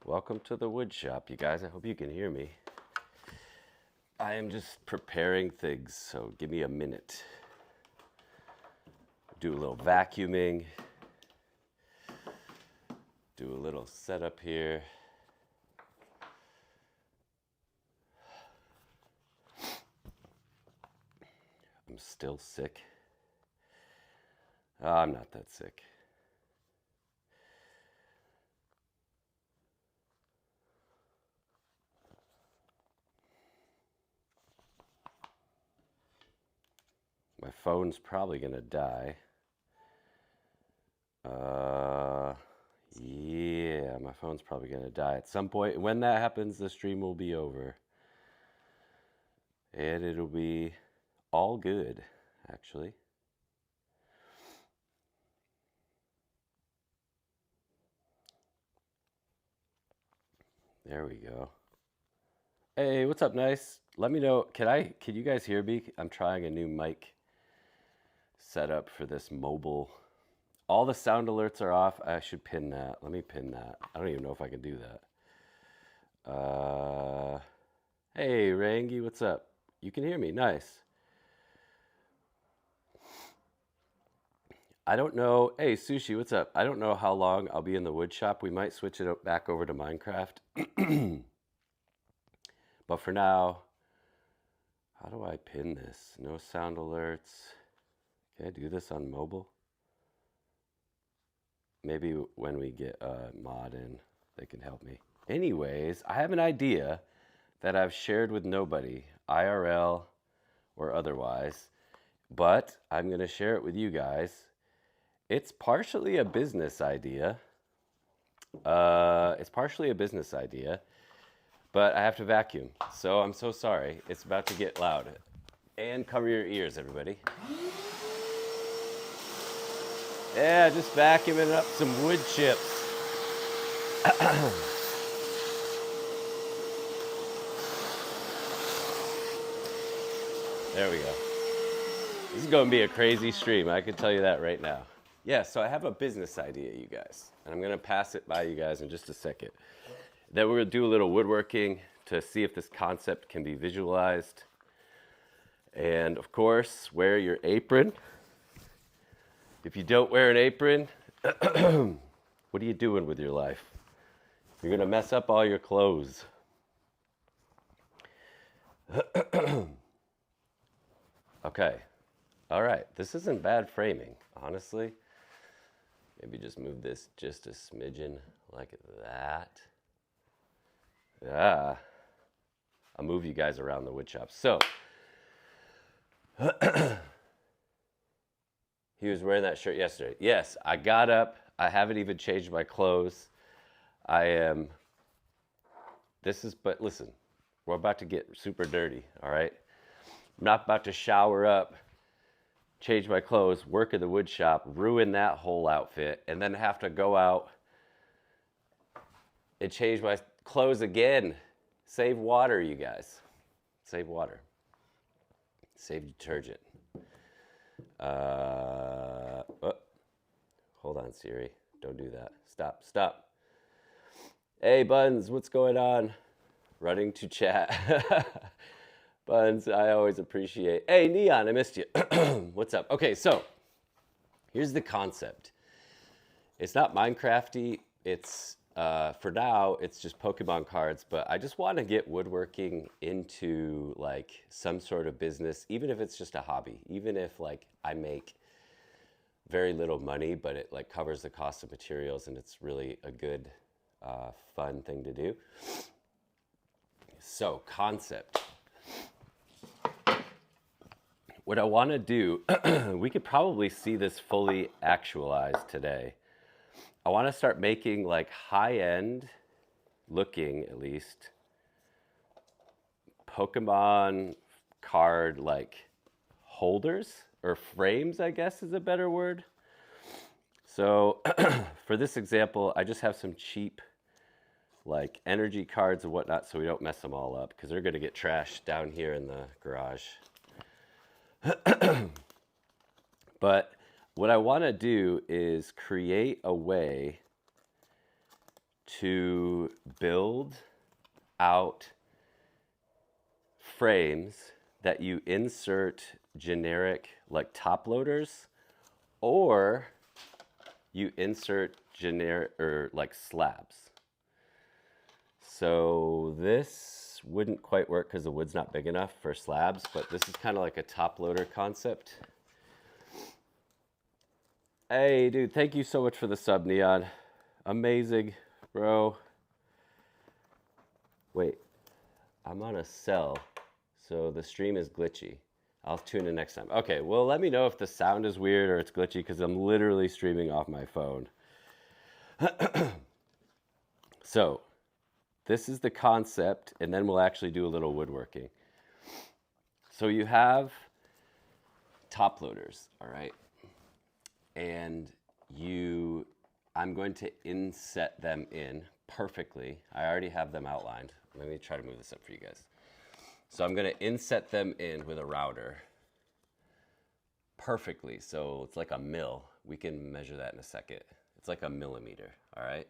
Welcome to the wood shop, you guys. I hope you can hear me. I am just preparing things, so give me a minute. Do a little vacuuming. Do a little setup here. I'm still sick. I'm not that sick. My phone's probably gonna die. Yeah, my phone's probably gonna die at some point. When that happens, the stream will be over. And it'll be all good, actually. There we go. Hey, what's up, nice? Let me know. Can you guys hear me? I'm trying a new mic setup for this mobile. All the sound alerts are off. I should pin that. Let me pin that. I don't even know if I can do that. Hey, Rangi, what's up? You can hear me. Nice. I don't know. Hey, Sushi, what's up? I don't know how long I'll be in the wood shop. We might switch it back over to Minecraft. But for now, how do I pin this? No sound alerts. Can I do this on mobile? Maybe when we get a mod in, they can help me. Anyways, I have an idea that I've shared with nobody, IRL or otherwise, but I'm going to share it with you guys. It's partially a business idea. But I have to vacuum. So I'm so sorry. It's about to get loud. And cover your ears, everybody. Yeah, just vacuuming up some wood chips. There we go. This is going to be a crazy stream. I can tell you that right now. Yeah, so I have a business idea, you guys. And I'm going to pass it by you guys in just a second. Then we're going to do a little woodworking to see if this concept can be visualized. And of course, wear your apron. If you don't wear an apron, what are you doing with your life? You're going to mess up all your clothes. Okay. All right. This isn't bad framing, honestly. Maybe just move this just a smidgen like that. Yeah. I'll move you guys around the wood shop. So, he was wearing that shirt yesterday. Yes, I got up. I haven't even changed my clothes. But listen, we're about to get super dirty, all right? I'm not about to shower up, change my clothes, work in the wood shop, ruin that whole outfit, and then have to go out and change my clothes again. Save water, you guys. Save water. Save detergent. Hold on, Siri. Don't do that. Stop. Hey, Buns, what's going on? Running to chat. Buns, I always appreciate. Hey, Neon, I missed you. What's up? Okay, so here's the concept. It's not Minecrafty. It's for now, it's just Pokemon cards. But I just want to get woodworking into like some sort of business, even if it's just a hobby. Even if like I make very little money, but it like covers the cost of materials, and it's really a good, fun thing to do. So concept. What I want to do, we could probably see this fully actualized today. I want to start making like high-end looking, at least, Pokemon card like holders or frames, I guess is a better word. So for this example, I just have some cheap like energy cards and whatnot so we don't mess them all up because they're going to get trashed down here in the garage. But what I want to do is create a way to build out frames that you insert generic like top loaders, or you insert generic or like slabs. So this wouldn't quite work because the wood's not big enough for slabs, but this is kind of like a top loader concept. Hey, dude, thank you so much for the sub, Neon. Amazing, bro. Wait, I'm on a cell, so the stream is glitchy. I'll tune in next time. Okay, well, let me know if the sound is weird or it's glitchy because I'm literally streaming off my phone. So, this is the concept, and then we'll actually do a little woodworking. So you have top loaders, all right? And I'm going to inset them in perfectly. I already have them outlined. Let me try to move this up for you guys. So I'm going to inset them in with a router perfectly. So it's like a mil. We can measure that in a second. It's like a millimeter, all right?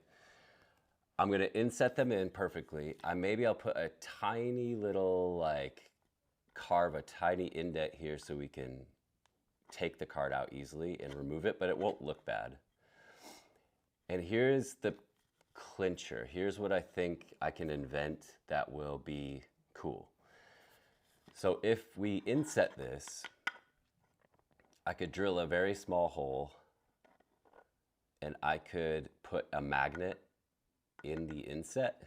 I'm going to inset them in perfectly. Maybe I'll put a tiny little, like, carve a tiny indent here so we can take the card out easily and remove it, but it won't look bad. And here's the clincher. Here's what I think I can invent that will be cool. So if we inset this, I could drill a very small hole and I could put a magnet in the inset,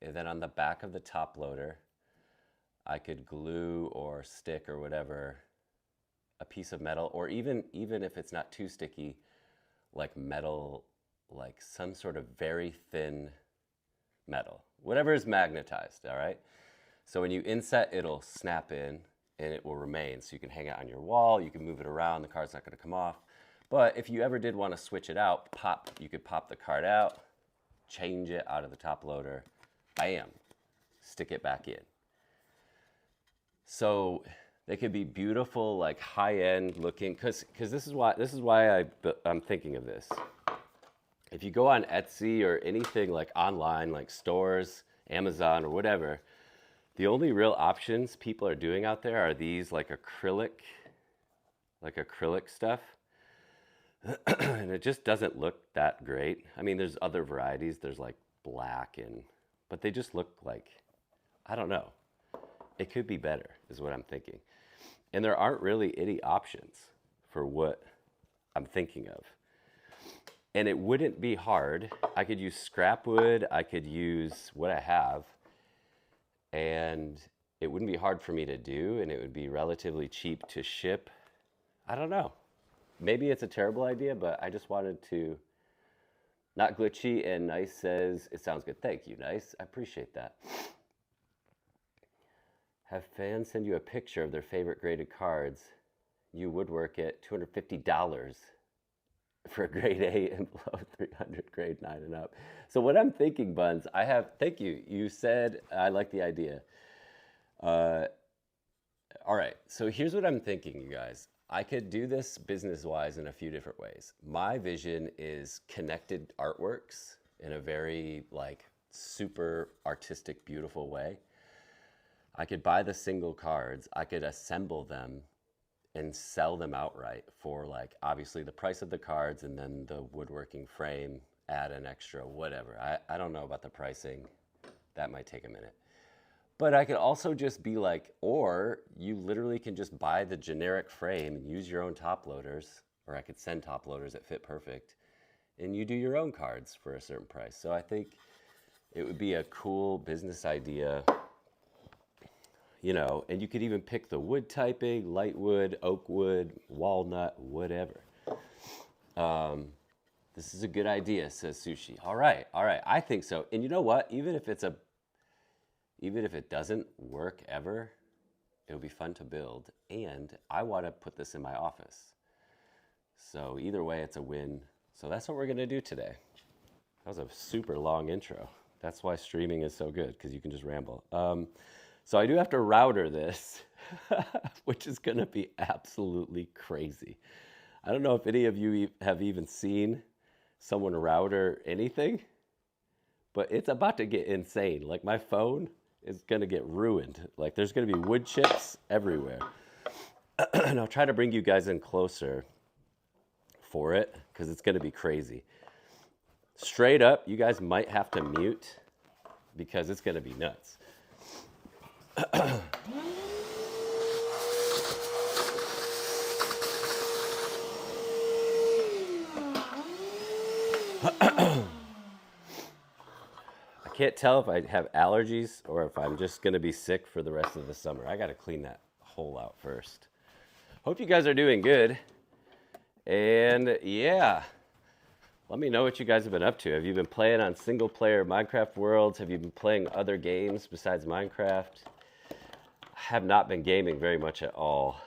and then on the back of the top loader, I could glue or stick or whatever a piece of metal, or even if it's not too sticky, like metal, like some sort of very thin metal, whatever is magnetized, all right? So when you inset, it'll snap in and it will remain. So you can hang it on your wall, you can move it around, the card's not gonna come off. But if you ever did wanna switch it out, you could pop the card out, change it out of the top loader, bam, stick it back in. So they could be beautiful, like high-end looking, because this is why I'm thinking of this. If you go on Etsy or anything like online, like stores, Amazon or whatever, the only real options people are doing out there are these like acrylic stuff. And it just doesn't look that great. I mean, there's other varieties. There's like black but they just look like, I don't know. It could be better is what I'm thinking. And there aren't really any options for what I'm thinking of. And it wouldn't be hard. I could use scrap wood. I could use what I have. And it wouldn't be hard for me to do. And it would be relatively cheap to ship. I don't know. Maybe it's a terrible idea, but I just wanted to, not glitchy, and Nice says, it sounds good. Thank you, Nice. I appreciate that. Have fans send you a picture of their favorite graded cards. You woodwork it, $250 for a grade 8 and below, 300 grade 9 and up. So what I'm thinking, Buns, thank you. You said, I like the idea. All right, so here's what I'm thinking, you guys. I could do this business-wise in a few different ways. My vision is connected artworks in a very like super artistic, beautiful way. I could buy the single cards, I could assemble them and sell them outright for like obviously the price of the cards and then the woodworking frame, add an extra whatever. I don't know about the pricing. That might take a minute. But I could also just be like, or you literally can just buy the generic frame and use your own top loaders, or I could send top loaders that fit perfect, and you do your own cards for a certain price. So I think it would be a cool business idea, you know, and you could even pick the wood typing, light wood, oak wood, walnut, whatever. This is a good idea, says Sushi. All right, I think so. And you know what? Even if it doesn't work ever, it'll be fun to build. And I want to put this in my office. So either way, it's a win. So that's what we're going to do today. That was a super long intro. That's why streaming is so good, because you can just ramble. So I do have to router this, which is going to be absolutely crazy. I don't know if any of you have even seen someone router anything, but it's about to get insane. Like my phone is gonna get ruined. Like there's gonna be wood chips everywhere. And I'll try to bring you guys in closer for it because it's gonna be crazy. Straight up, you guys might have to mute because it's gonna be nuts. I can't tell if I have allergies or if I'm just going to be sick for the rest of the summer. I got to clean that hole out first. Hope you guys are doing good. And yeah, let me know what you guys have been up to. Have you been playing on single player Minecraft worlds? Have you been playing other games besides Minecraft? I have not been gaming very much at all.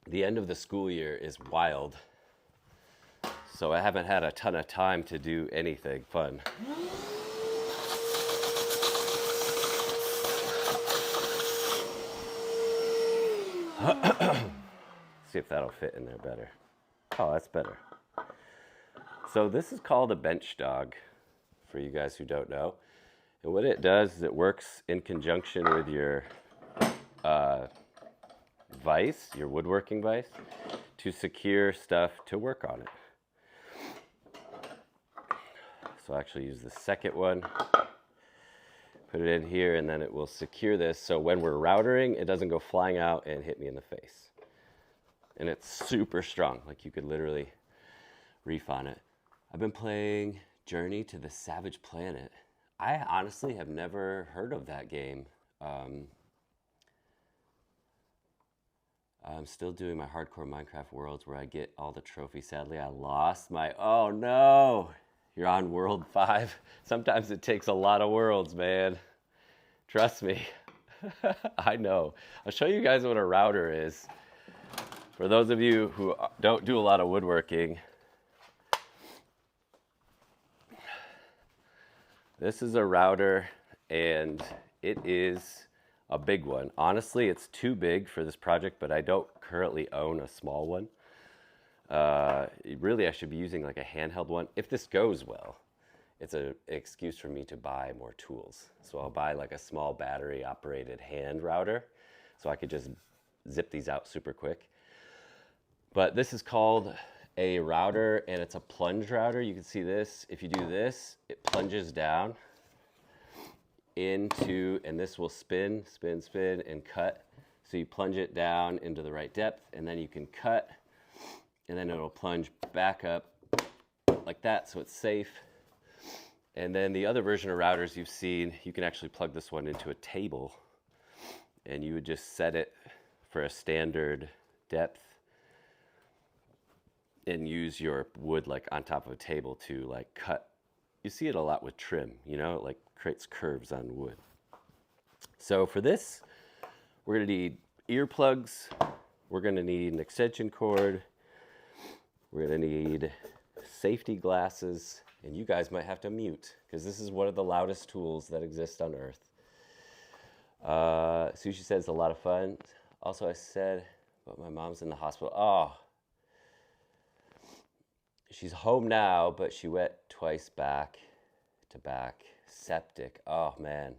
The end of the school year is wild. So I haven't had a ton of time to do anything fun. See if that'll fit in there better. Oh, that's better. So this is called a bench dog, for you guys who don't know. And what it does is it works in conjunction with your vise, your woodworking vise, to secure stuff to work on it. So I'll actually use the second one, put it in here, and then it will secure this so when we're routering, it doesn't go flying out and hit me in the face. And it's super strong, like you could literally reef on it. I've been playing Journey to the Savage Planet. I honestly have never heard of that game. I'm still doing my hardcore Minecraft worlds where I get all the trophies. Sadly, I lost my, oh no. You're on world 5. Sometimes it takes a lot of worlds, man. Trust me. I know. I'll show you guys what a router is. For those of you who don't do a lot of woodworking, this is a router, and it is a big one. Honestly, it's too big for this project, but I don't currently own a small one. Really, I should be using like a handheld one. If this goes well, it's an excuse for me to buy more tools. So I'll buy like a small battery operated hand router so I could just zip these out super quick. But this is called a router, and it's a plunge router. You can see this. If you do this, it plunges down into, and this will spin, spin, spin, and cut. So you plunge it down into the right depth, and then you can cut, and then it'll plunge back up like that, so it's safe. And then the other version of routers you've seen, you can actually plug this one into a table, and you would just set it for a standard depth and use your wood like on top of a table to like cut. You see it a lot with trim, you know, it like creates curves on wood. So for this, we're gonna need earplugs, we're gonna need an extension cord, we're gonna need safety glasses, and you guys might have to mute because this is one of the loudest tools that exist on Earth. Sushi says it's a lot of fun. Also, I said, but my mom's in the hospital. Oh, she's home now, but she went twice back to back. Septic. Oh, man.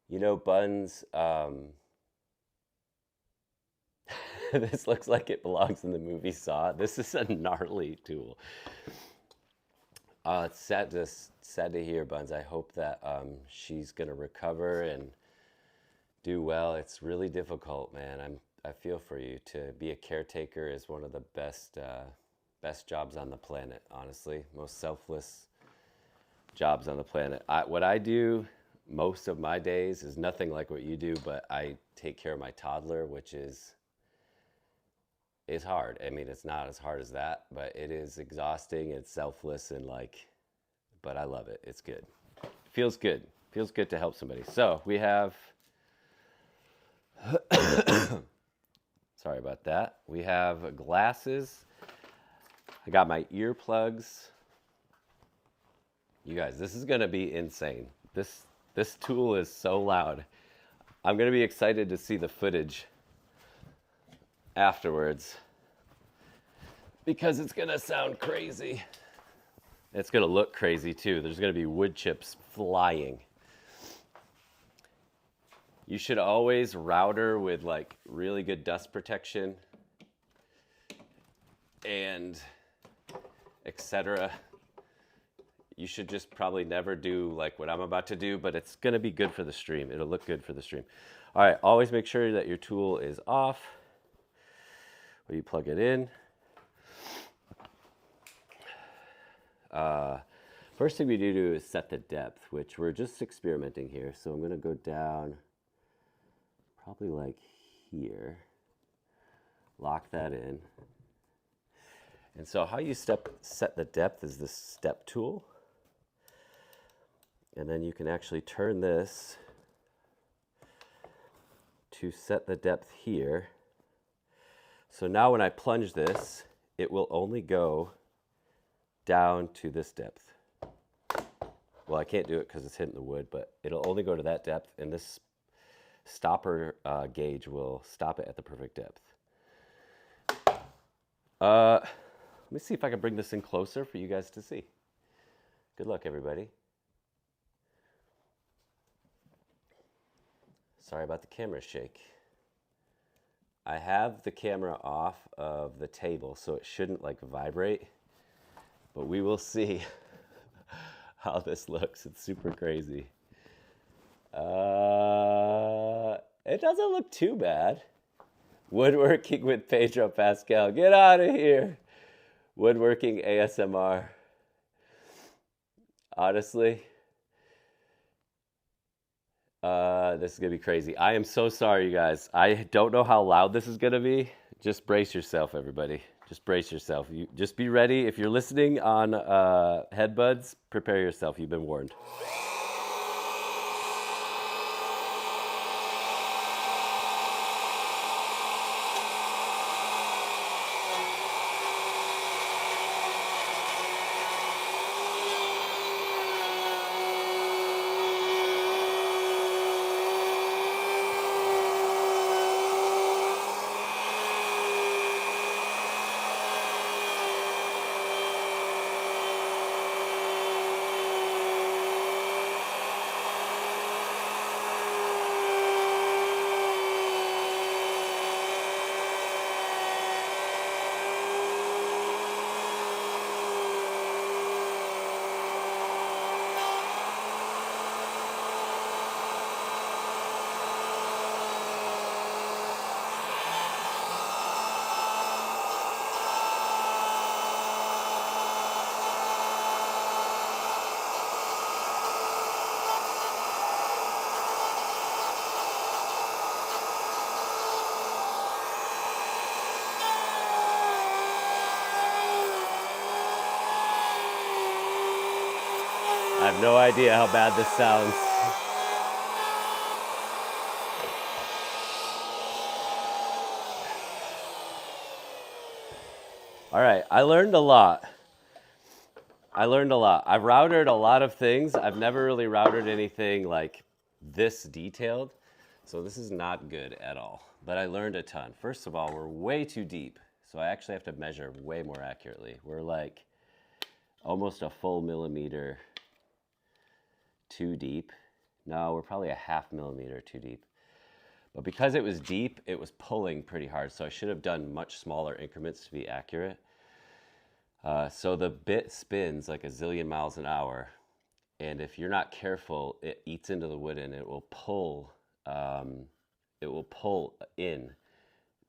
You know, Buns, this looks like it belongs in the movie Saw. This is a gnarly tool. It's sad to hear, Buns. I hope that she's going to recover and do well. It's really difficult, man. I feel for you. To be a caretaker is one of the best jobs on the planet, honestly. Most selfless jobs on the planet. What I do most of my days is nothing like what you do, but I take care of my toddler, which is hard. I mean, it's not as hard as that, but it is exhausting. It's selfless and but I love it. It's good. Feels good. Feels good to help somebody. So we have, sorry about that. We have glasses. I got my earplugs. You guys, this is gonna be insane. This tool is so loud. I'm gonna be excited to see the footage afterwards because it's gonna sound crazy. It's going to look crazy too. There's going to be wood chips flying. You should always router with like really good dust protection and etc. You should just probably never do like what I'm about to do, but it's going to be good for the stream. It'll look good for the stream. All right, always make sure that your tool is off when you plug it in. First thing we do is set the depth, which we're just experimenting here. So I'm going to go down probably like here, lock that in. And so how you set the depth is this step tool. And then you can actually turn this to set the depth here. So now when I plunge this, it will only go down to this depth. Well, I can't do it because it's hitting the wood, but it'll only go to that depth, and this stopper gauge will stop it at the perfect depth. Let me see if I can bring this in closer for you guys to see. Good luck, everybody. Sorry about the camera shake. I have the camera off of the table, so it shouldn't like vibrate, but we will see how this looks. It's super crazy. It doesn't look too bad. Woodworking with Pedro Pascal. Get out of here. Woodworking ASMR. Honestly, this is going to be crazy. I am so sorry, you guys. I don't know how loud this is going to be. Just brace yourself, everybody. Just brace yourself. You just be ready. If you're listening on headbuds, prepare yourself. You've been warned. I have no idea how bad this sounds. All right, I learned a lot. I've routed a lot of things. I've never really routed anything like this detailed. So this is not good at all. But I learned a ton. First of all, we're way too deep. So I actually have to measure way more accurately. We're like almost a full millimeter too deep. No, we're probably a ½ millimeter too deep. But because it was deep, it was pulling pretty hard. So I should have done much smaller increments to be accurate. So the bit spins like a zillion miles an hour. And if you're not careful, it eats into the wood and it will pull in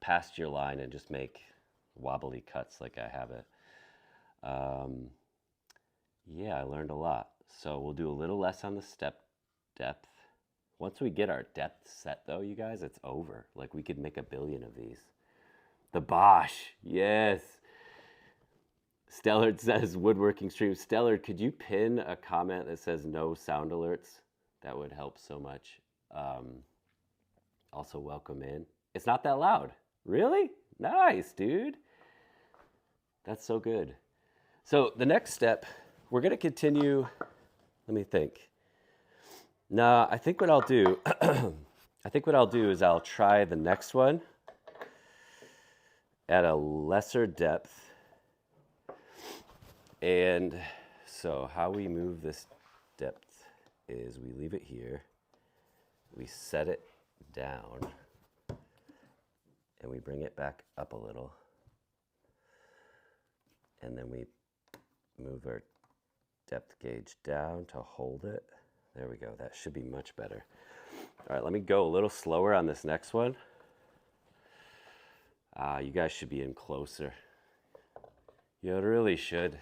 past your line and just make wobbly cuts like I have it. Yeah, I learned a lot. So we'll do a little less on the step depth. Once we get our depth set though, you guys, it's over. Like we could make 1 billion of these. The Bosch, yes. Stellard says woodworking stream. Stellard, could you pin a comment that says no sound alerts? That would help so much. Also welcome in. It's not that loud. Really? Nice, dude. That's so good. So the next step, we're going to continue. Let me think. No, I think what I'll do, is I'll try the next one at a lesser depth. And so how we move this depth is we leave it here, we set it down, and we bring it back up a little. And then we move our depth gauge down to hold it. There we go, that should be much better. All right, let me go a little slower on this next one. You guys should be in closer. You really should.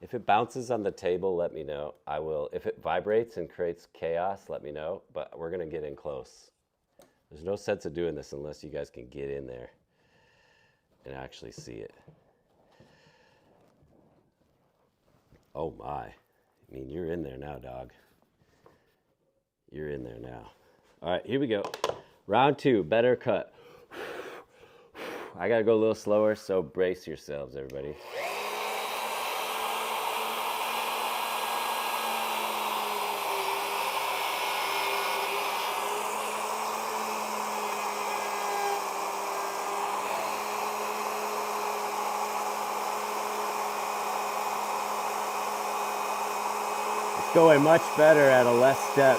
If it bounces on the table, let me know. I will. If it vibrates and creates chaos, let me know. But we're gonna get in close. There's no sense of doing this unless you guys can get in there and actually see it. Oh my. I mean, you're in there now, dog. You're in there now. All right, here we go. Round 2, better cut. I gotta go a little slower, so brace yourselves, everybody. It's going much better at a less step.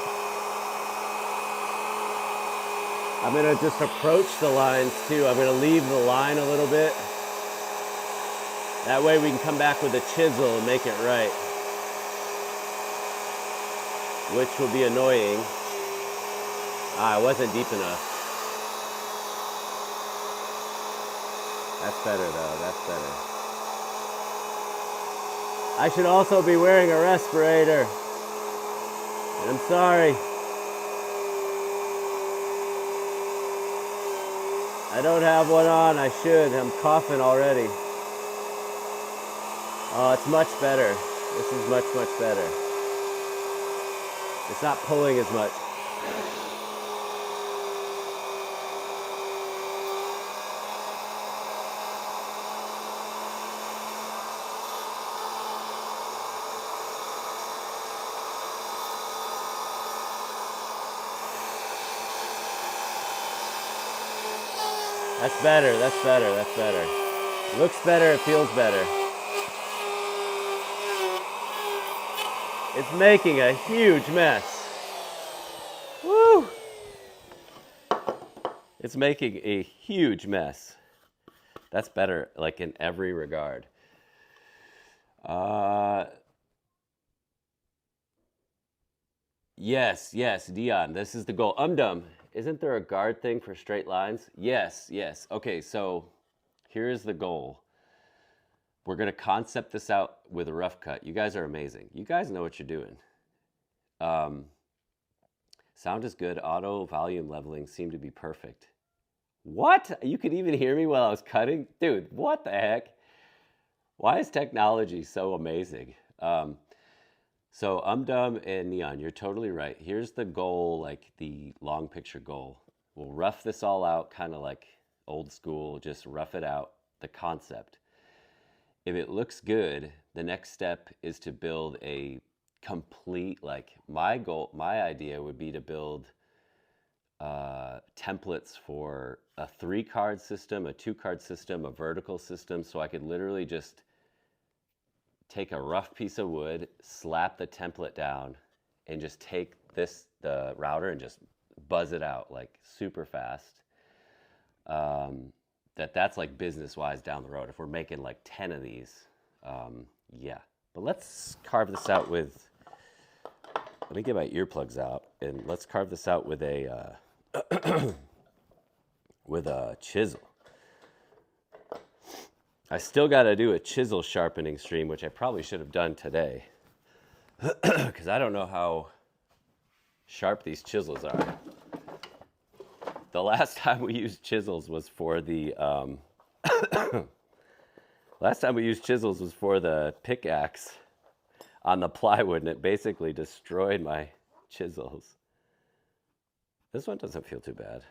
I'm gonna just approach the lines too. I'm gonna leave the line a little bit. That way we can come back with a chisel and make it right. Which will be annoying. It wasn't deep enough. That's better though, that's better. I should also be wearing a respirator. And I'm sorry. I don't have one on, I should. I'm coughing already. Oh, it's much better. This is much, much better. It's not pulling as much. That's better, that's better, that's better. It looks better, it feels better. It's making a huge mess. Woo! It's making a huge mess. That's better, like in every regard. Yes, Dion, this is the goal. Dumb. Isn't there a guard thing for straight lines? Yes. Okay, so here's the goal. We're gonna concept this out with a rough cut. You guys are amazing. You guys know what you're doing. Sound is good. Auto volume leveling seemed to be perfect. What? You could even hear me while I was cutting? Dude, what the heck? Why is technology so amazing? So Dumb and Neon, you're totally right. Here's the goal, like the long picture goal. We'll rough this all out, kind of like old school, just rough it out, the concept. If it looks good, the next step is to build a complete, like my idea would be to build templates for a 3-card system, a 2-card system, a vertical system, so I could literally just take a rough piece of wood, slap the template down, and just take the router and just buzz it out like super fast. That's like business-wise down the road. If we're making like 10 of these, yeah. But let's carve this out with, let me get my earplugs out, and let's carve this out with a, with a chisel. I still got to do a chisel sharpening stream, which I probably should have done today, because I don't know how sharp these chisels are. The last time we used chisels was for the pickaxe on the plywood, and it basically destroyed my chisels. This one doesn't feel too bad.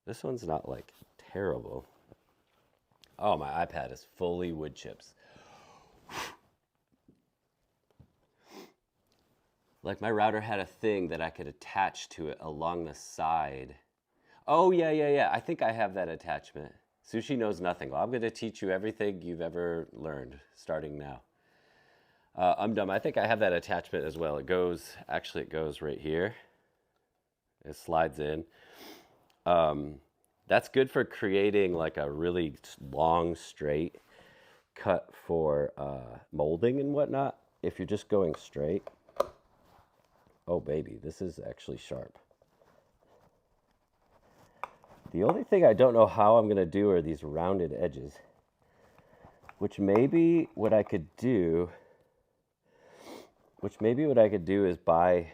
This one's not like terrible. Oh, my iPad is fully wood chips. Like my router had a thing that I could attach to it along the side. Oh, yeah. I think I have that attachment. Sushi knows nothing. Well, I'm going to teach you everything you've ever learned starting now. I'm dumb. I think I have that attachment as well. It goes right here. It slides in. That's good for creating like a really long, straight cut for molding and whatnot. If you're just going straight. Oh, baby, this is actually sharp. The only thing I don't know how I'm going to do are these rounded edges, which maybe what I could do is buy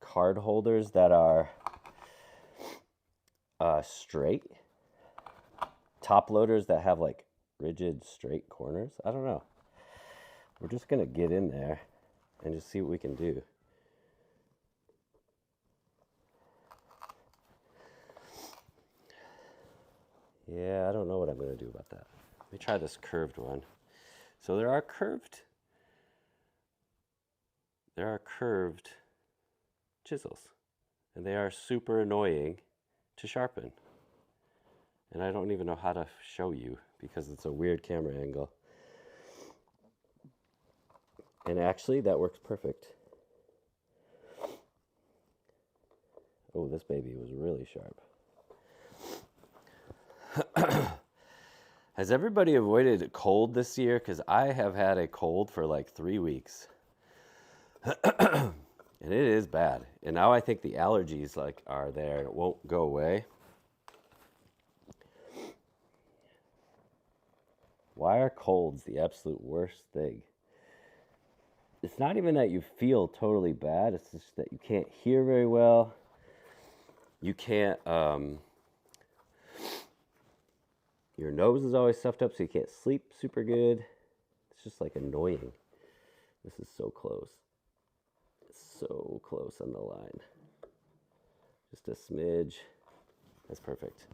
card holders that are straight, top loaders that have like rigid straight corners. I don't know. We're just going to get in there and just see what we can do. Yeah, I don't know what I'm going to do about that. Let me try this curved one. So there are curved chisels, and they are super annoying to sharpen. And I don't even know how to show you because it's a weird camera angle. And actually, that works perfect. Oh, this baby was really sharp. Has everybody avoided a cold this year? Because I have had a cold for like 3 weeks. And it is bad. And now I think the allergies like are there and it won't go away. Why are colds the absolute worst thing? It's not even that you feel totally bad. It's just that you can't hear very well. You can't, your nose is always stuffed up so you can't sleep super good. It's just like annoying. This is so close. So close on the line. Just a smidge. That's perfect.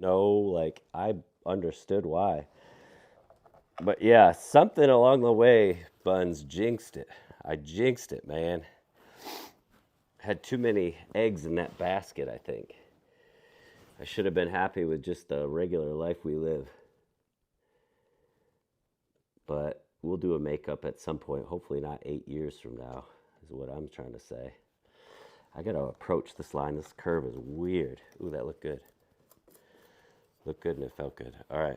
No, like I understood why. But yeah, something along the way, Buns jinxed it. I jinxed it, man. Had too many eggs in that basket, I think. I should have been happy with just the regular life we live. But we'll do a makeup at some point, hopefully not 8 years from now, is what I'm trying to say. I gotta approach this line. This curve is weird. Ooh, that looked good. Looked good and it felt good. All right.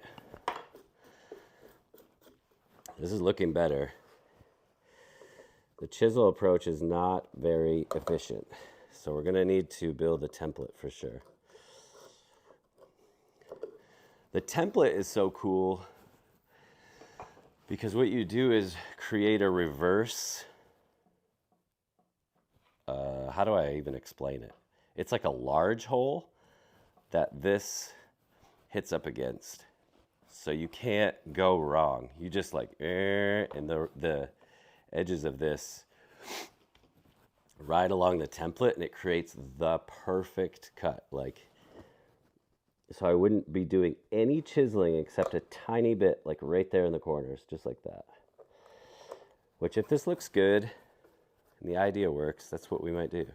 This is looking better. The chisel approach is not very efficient, so we're gonna need to build a template for sure. The template is so cool because what you do is create a reverse. How do I even explain it? It's like a large hole that this hits up against. So you can't go wrong. You just like, and the edges of this ride along the template and it creates the perfect cut. Like, so I wouldn't be doing any chiseling except a tiny bit, like right there in the corners, just like that. Which if this looks good and the idea works, that's what we might do.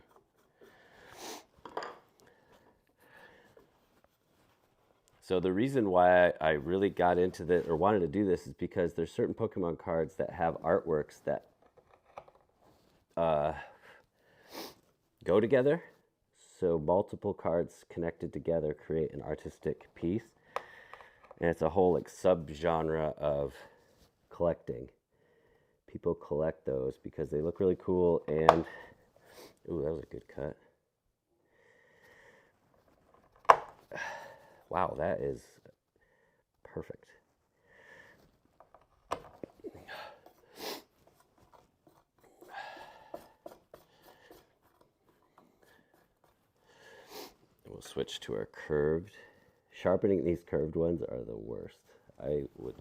So the reason why I really got into this or wanted to do this is because there's certain Pokemon cards that have artworks that go together. So multiple cards connected together create an artistic piece. And it's a whole like subgenre of collecting. People collect those because they look really cool and ooh, that was a good cut. Wow, that is perfect. We'll switch to our curved. Sharpening these curved ones are the worst. I would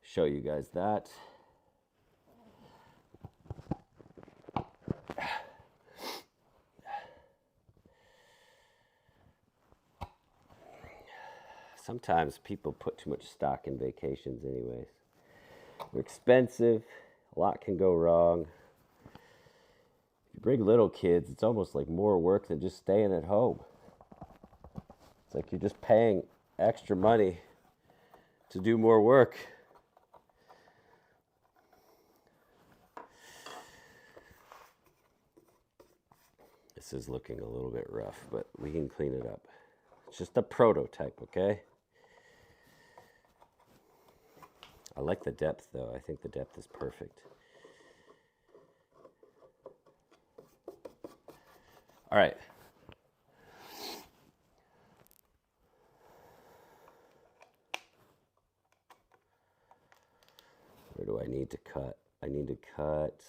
show you guys that. Sometimes people put too much stock in vacations anyways. They're expensive. A lot can go wrong. If you bring little kids, it's almost like more work than just staying at home. It's like you're just paying extra money to do more work. This is looking a little bit rough, but we can clean it up. It's just a prototype, okay? I like the depth, though. I think the depth is perfect. All right. Where do I need to cut? I need to cut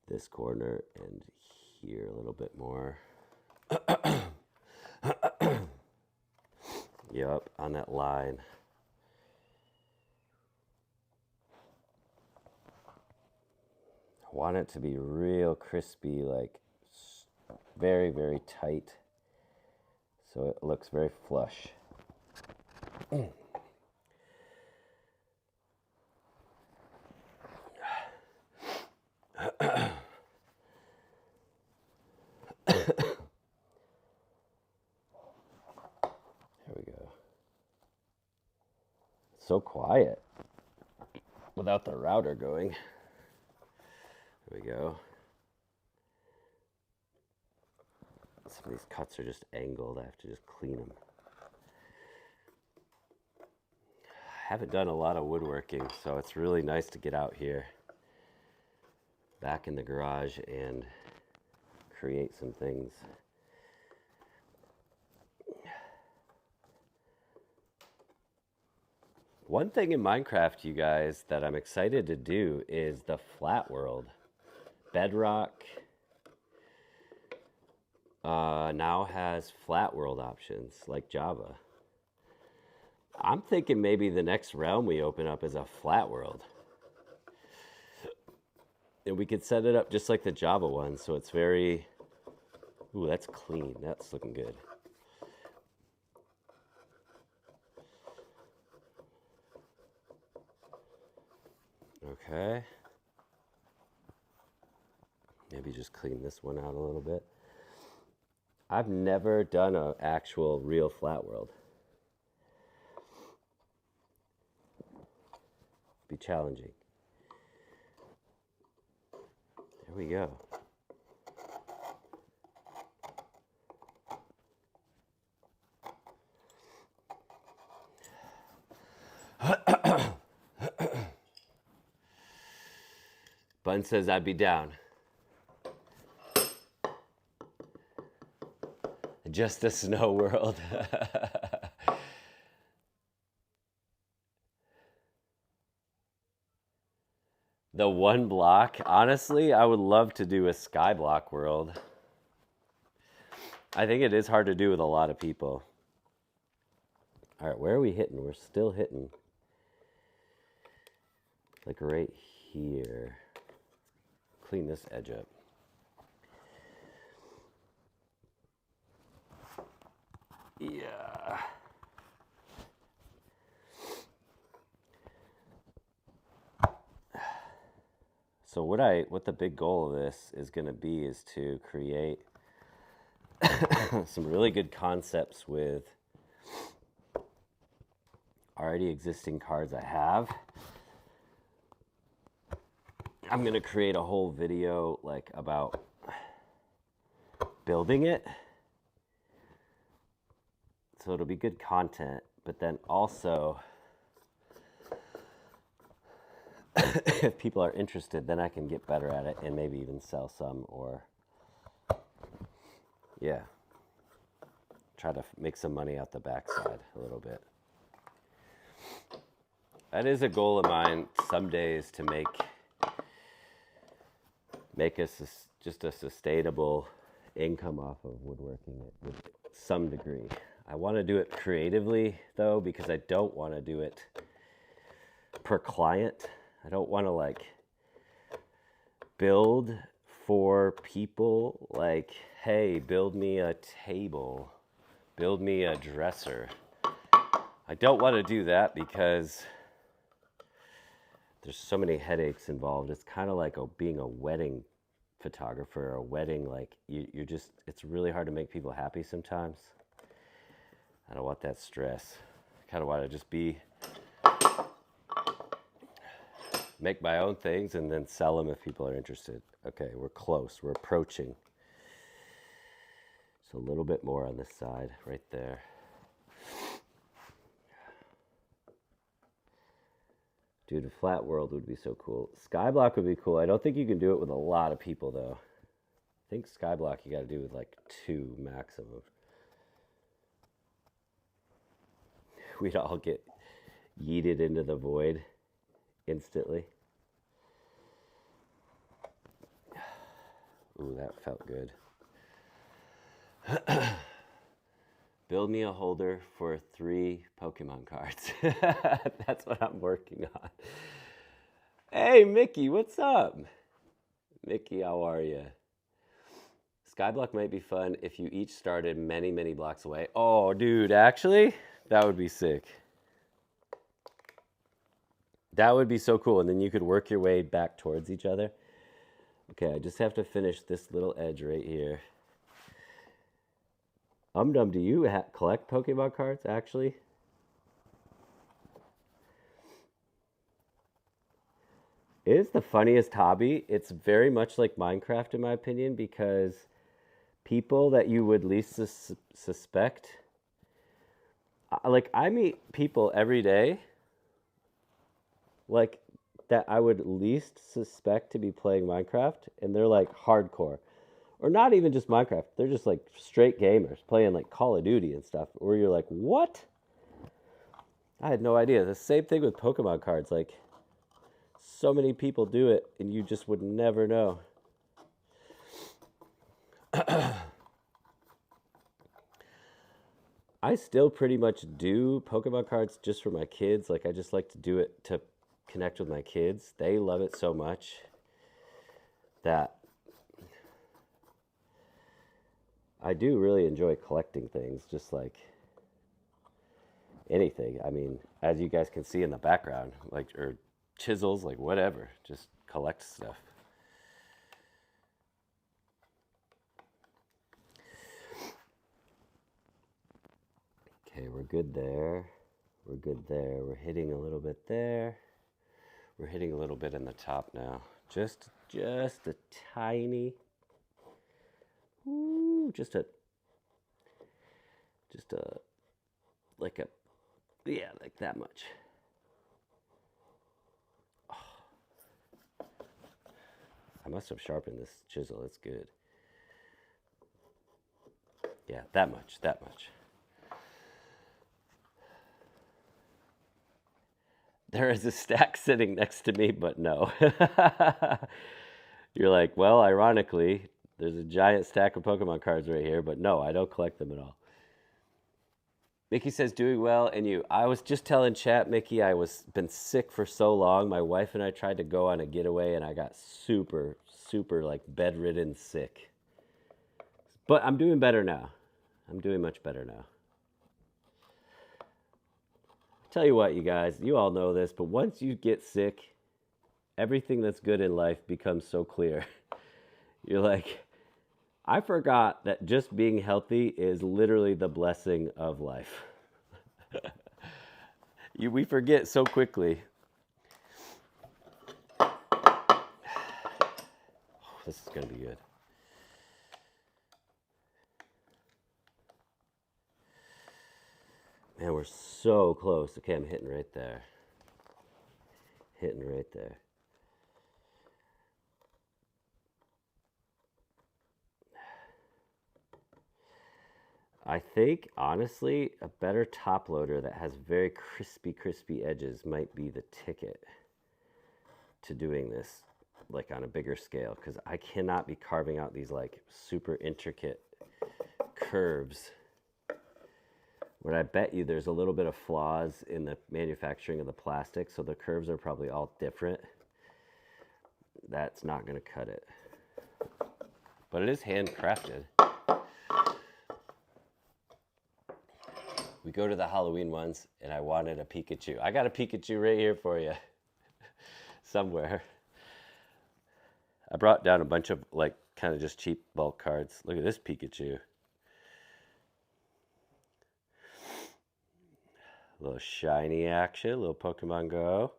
this corner and here a little bit more. Yep, on that line. I want it to be real crispy, like very, very tight, so it looks very flush. So quiet without the router going. There we go. Some of these cuts are just angled. I have to just clean them. I haven't done a lot of woodworking, so it's really nice to get out here, back in the garage, and create some things. One thing in Minecraft, you guys, that I'm excited to do is the flat world. Bedrock now has flat world options like Java. I'm thinking maybe the next realm we open up is a flat world. And we could set it up just like the Java one, so it's very... Ooh, that's clean. That's looking good. Okay. Maybe just clean this one out a little bit. I've never done an actual real flat world. Be challenging. There we go. Bun says I'd be down. Just a snow world. The one block, honestly, I would love to do a skyblock world. I think it is hard to do with a lot of people. All right, where are we hitting? We're still hitting. Like right here. Clean this edge up. Yeah. So what the big goal of this is going to be is to create some really good concepts with already existing cards I have. I'm going to create a whole video like about building it. So it'll be good content, but then also if people are interested, then I can get better at it and maybe even sell some, or yeah, try to make some money out the backside a little bit. That is a goal of mine some days, to make just a sustainable income off of woodworking with some degree. I want to do it creatively though, because I don't want to do it per client. I don't want to like build for people like, hey, build me a table, build me a dresser. I don't want to do that because there's so many headaches involved. It's kind of like being a wedding photographer, or a wedding, like you're just, it's really hard to make people happy sometimes. I don't want that stress. I kind of want to just make my own things and then sell them if people are interested. Okay, we're close. We're approaching. So a little bit more on this side, right there. Dude, a flat world would be so cool. Skyblock would be cool. I don't think you can do it with a lot of people, though. I think Skyblock you got to do with like 2 maximum. We'd all get yeeted into the void instantly. Ooh, that felt good. Build me a holder for 3 Pokemon cards. That's what I'm working on. Hey, Mickey, what's up? Mickey, how are you? Skyblock might be fun if you each started many, many blocks away. Oh, dude, actually, that would be sick. That would be so cool. And then you could work your way back towards each other. Okay, I just have to finish this little edge right here. Dum, do you collect Pokemon cards, actually? It is the funniest hobby. It's very much like Minecraft, in my opinion, because people that you would least suspect, like I meet people every day, like that I would least suspect to be playing Minecraft, and they're like hardcore. Or not even just Minecraft. They're just like straight gamers playing like Call of Duty and stuff. Where you're like, what? I had no idea. The same thing with Pokemon cards. Like, so many people do it, and you just would never know. I still pretty much do Pokemon cards just for my kids. Like, I just like to do it to connect with my kids. They love it so much that I do really enjoy collecting things, just like anything. I mean, as you guys can see in the background, like, or chisels, like whatever, just collect stuff. Okay, we're good there. We're good there. We're hitting a little bit there. We're hitting a little bit in the top now. Just a tiny, just a, like that much. Oh. I must have sharpened this chisel. It's good. Yeah, that much. There is a stack sitting next to me, but no. You're like, well, ironically, there's a giant stack of Pokemon cards right here, but no, I don't collect them at all. Mickey says, doing well, and you? I was just telling chat, Mickey, been sick for so long. My wife and I tried to go on a getaway, and I got super, like, bedridden sick. But I'm doing better now. I'm doing much better now. Tell you what, you guys, you all know this, but once you get sick, everything that's good in life becomes so clear. You're like, I forgot that just being healthy is literally the blessing of life. We forget so quickly. This is going to be good. Man, we're so close. Okay, I'm hitting right there. Hitting right there. I think, honestly, a better top loader that has very crispy edges might be the ticket to doing this, like on a bigger scale, because I cannot be carving out these like super intricate curves. What I bet you there's a little bit of flaws in the manufacturing of the plastic, so the curves are probably all different. That's not going to cut it. But it is handcrafted. We go to the Halloween ones, and I wanted a Pikachu. I got a Pikachu right here for you. Somewhere. I brought down a bunch of, like, kind of just cheap bulk cards. Look at this Pikachu. A little shiny action, a little Pokemon Go.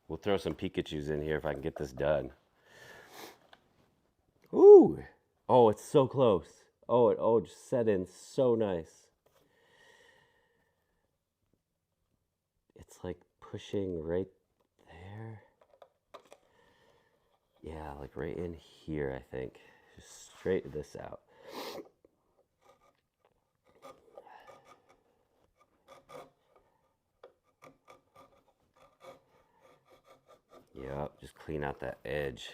We'll throw some Pikachus in here if I can get this done. Ooh! Oh, it's so close. Oh, it just set in so nice. It's like pushing right there. Yeah, like right in here, I think. Just straighten this out. Yep, just clean out that edge.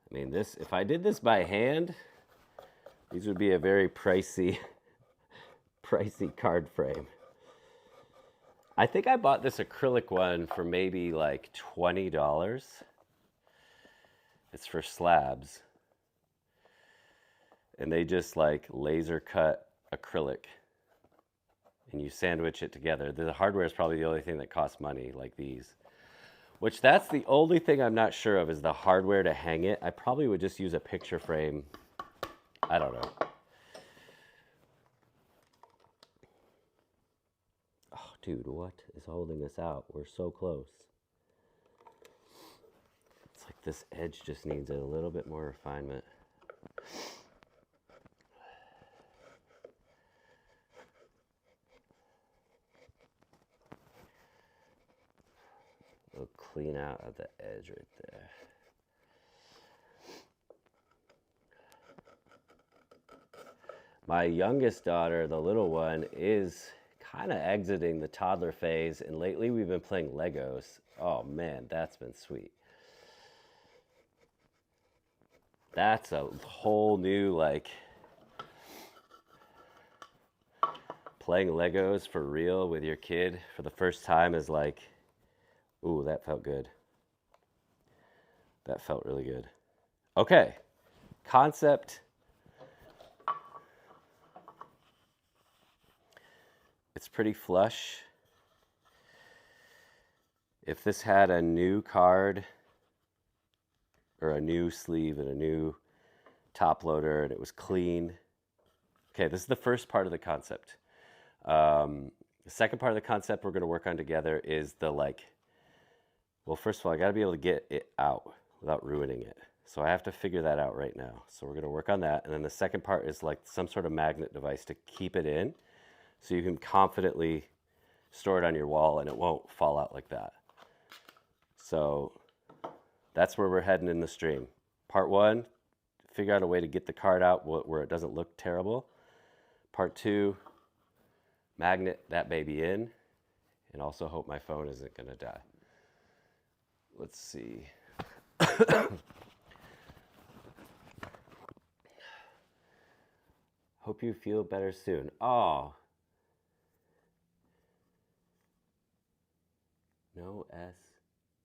I mean, this, if I did this by hand, these would be a very pricey card frame. I think I bought this acrylic one for maybe like $20. It's for slabs. And they just like laser cut acrylic. And you sandwich it together. The hardware is probably the only thing that costs money, like these. Which, that's the only thing I'm not sure of, is the hardware to hang it. I probably would just use a picture frame. I don't know. Oh, dude, what is holding us out? We're so close. It's like this edge just needs a little bit more refinement. We'll clean out of the edge right there. My youngest daughter, the little one, is kind of exiting the toddler phase, and lately we've been playing Legos. Oh man, that's been sweet. That's a whole new, like, playing Legos for real with your kid for the first time is like, ooh, that felt good. That felt really good. Okay, concept. It's pretty flush. If this had a new card or a new sleeve and a new top loader and it was clean. Okay, this is the first part of the concept. The second part of the concept we're going to work on together is the, like, well, first of all, I got to be able to get it out without ruining it. So I have to figure that out right now. So we're going to work on that. And then the second part is like some sort of magnet device to keep it in so you can confidently store it on your wall and it won't fall out like that. So that's where we're heading in the stream. Part one, figure out a way to get the card out where it doesn't look terrible. Part two, magnet that baby in, and also hope my phone isn't going to die. Let's see. Hope you feel better soon. Oh. No S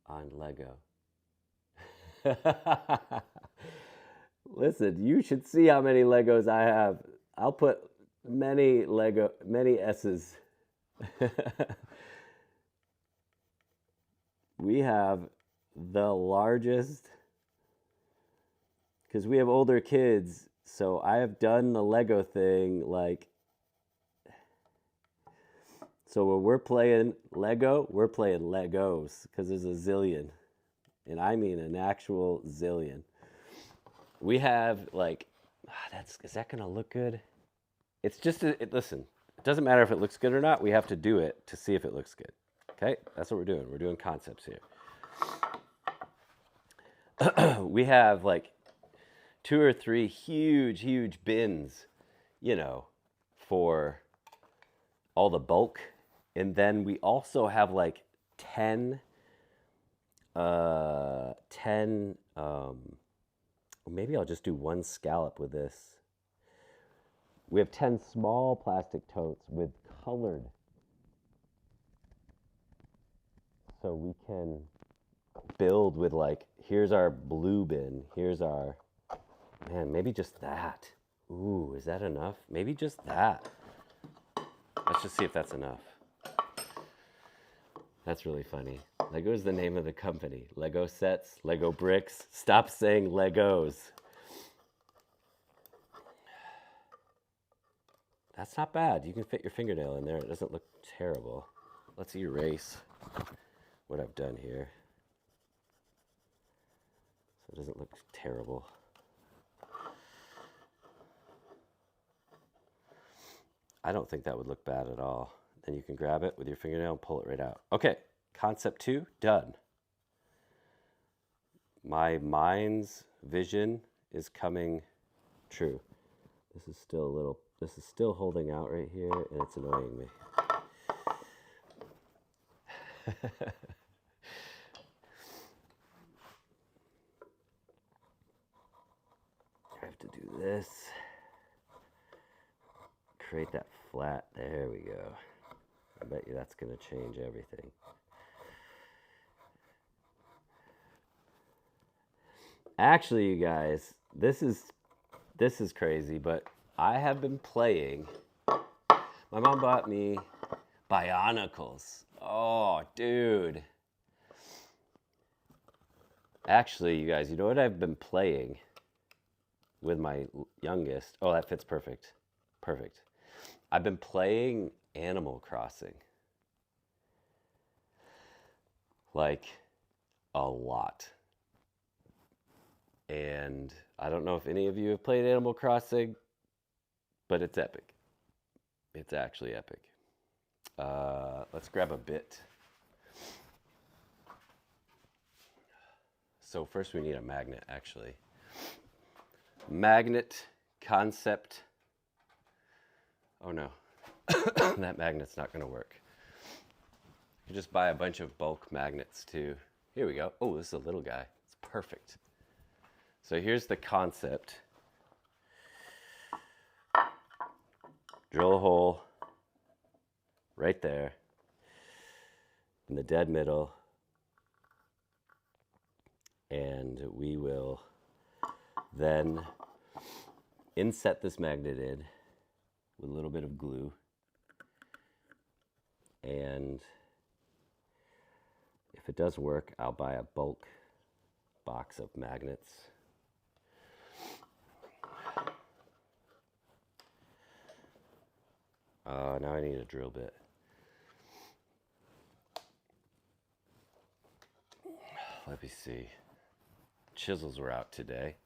on Lego. Listen, you should see how many Legos I have. I'll put many S's We have the largest, because we have older kids, so I have done the Lego thing, like, so when we're playing Lego, we're playing Legos, because there's a zillion, and I mean an actual zillion. We have, like, is that gonna look good? It's just, listen, it doesn't matter if it looks good or not, we have to do it to see if it looks good. Okay, that's what we're doing. We're doing concepts here. We have like 2 or 3 huge bins, you know, for all the bulk. And then we also have like 10, maybe I'll just do one scallop with this. We have 10 small plastic totes with colored, so we can build with, like, here's our blue bin, here's our, man, maybe just that. Ooh, is that enough? Maybe just that. Let's just see if that's enough. That's really funny. Lego is the name of the company. Lego sets, Lego bricks. Stop saying Legos. That's not bad. You can fit your fingernail in there. It doesn't look terrible. Let's erase what I've done here, so it doesn't look terrible. I don't think that would look bad at all. Then you can grab it with your fingernail and pull it right out. Okay, concept 2, done. My mind's vision is coming true. This is still holding out right here, and it's annoying me. I have to do this. Create that flat. There we go. I bet you that's going to change everything. Actually, you guys, this is crazy, but I have been playing. My mom bought me Bionicles. Oh, dude. Actually, you guys, you know what I've been playing with my youngest? Oh, that fits perfect. Perfect. I've been playing Animal Crossing. Like, a lot. And I don't know if any of you have played Animal Crossing, but it's epic. It's actually epic. Let's grab a bit. So first we need a magnet, actually. Magnet concept. Oh no, that magnet's not gonna work. You just buy a bunch of bulk magnets too. Here we go. Oh, this is a little guy. It's perfect. So here's the concept. Drill a hole right there in the dead middle, and we will then inset this magnet in with a little bit of glue, and if it does work, I'll buy a bulk box of magnets. Now I need a drill bit. Let me see. Chisels were out today.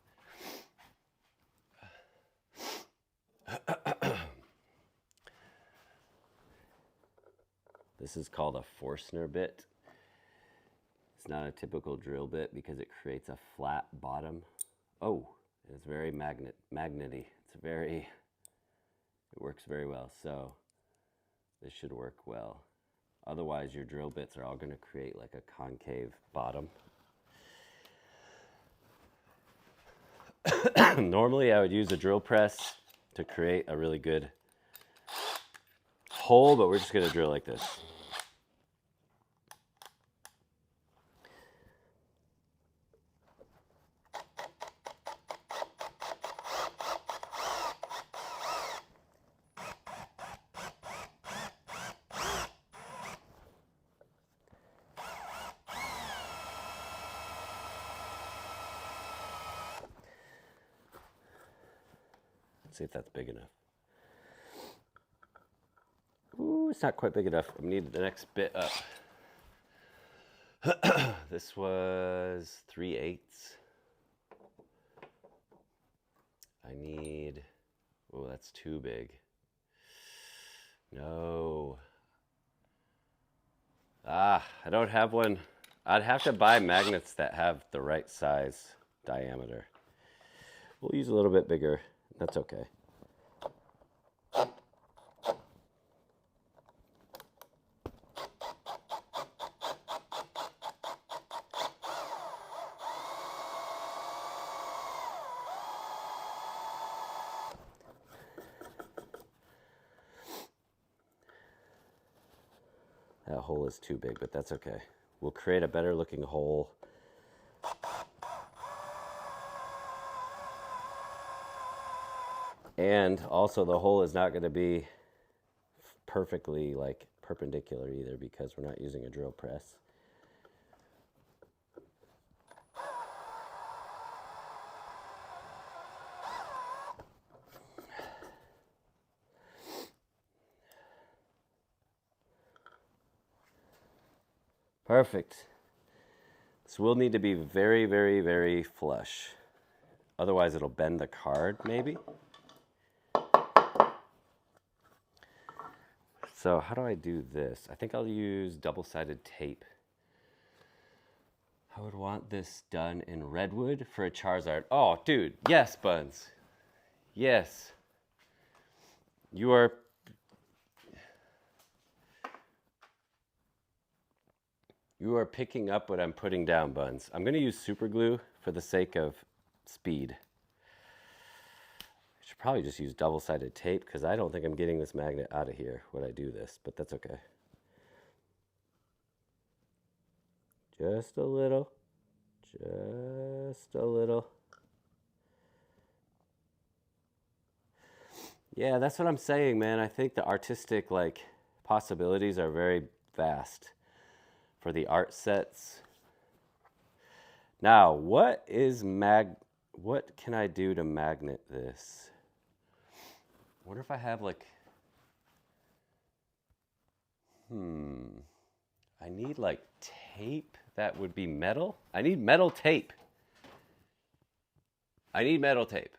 This is called a Forstner bit. It's not a typical drill bit because it creates a flat bottom. Oh, it's very magnety. It works very well. So this should work well. Otherwise, your drill bits are all going to create like a concave bottom. Normally, I would use a drill press to create a really good hole, but we're just going to drill like this. Let's see if that's big enough. Ooh, it's not quite big enough. I need the next bit up. This was 3/8. I need, oh, that's too big. No. I don't have one. I'd have to buy magnets that have the right size diameter. We'll use a little bit bigger. That's okay. That hole is too big, but that's okay. We'll create a better looking hole. And also the hole is not going to be perfectly like perpendicular either because we're not using a drill press. Perfect. So we'll need to be very, very, very flush. Otherwise it'll bend the card maybe. So how do I do this? I think I'll use double-sided tape. I would want this done in redwood for a Charizard. Oh, dude, yes, Buns. Yes. You are picking up what I'm putting down, Buns. I'm going to use super glue for the sake of speed. I should probably just use double-sided tape because I don't think I'm getting this magnet out of here when I do this, but that's okay. Just a little. Just a little. Yeah, that's what I'm saying, man. I think the artistic possibilities are very vast for the art sets. Now, what can I do to magnet this? I wonder if I have I need tape that would be metal. I need metal tape. I need metal tape.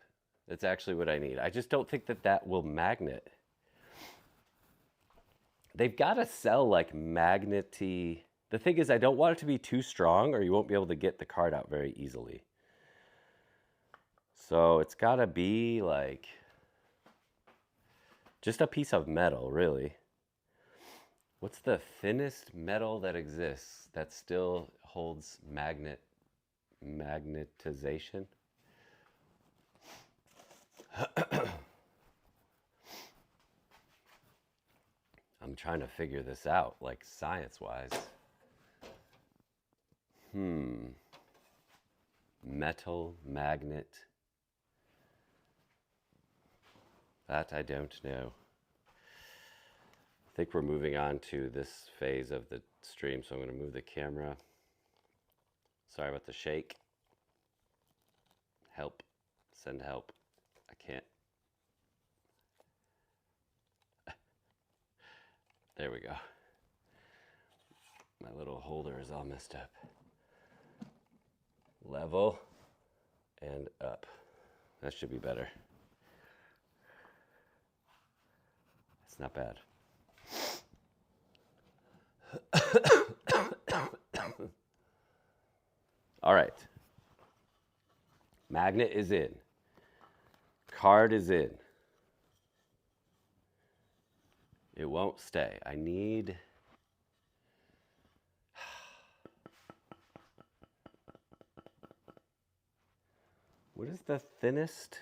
That's actually what I need. I just don't think that will magnet. They've got to sell magnety. The thing is, I don't want it to be too strong or you won't be able to get the card out very easily. So it's got to be just a piece of metal, really. What's the thinnest metal that exists that still holds magnetization? I'm trying to figure this out, science-wise. Metal, magnet. That I don't know. I think we're moving on to this phase of the stream, so I'm going to move the camera. Sorry about the shake. Help. Send help. I can't. There we go. My little holder is all messed up. Level and up. That should be better. It's not bad. All right. Magnet is in. Card is in. It won't stay. I need... What is the thinnest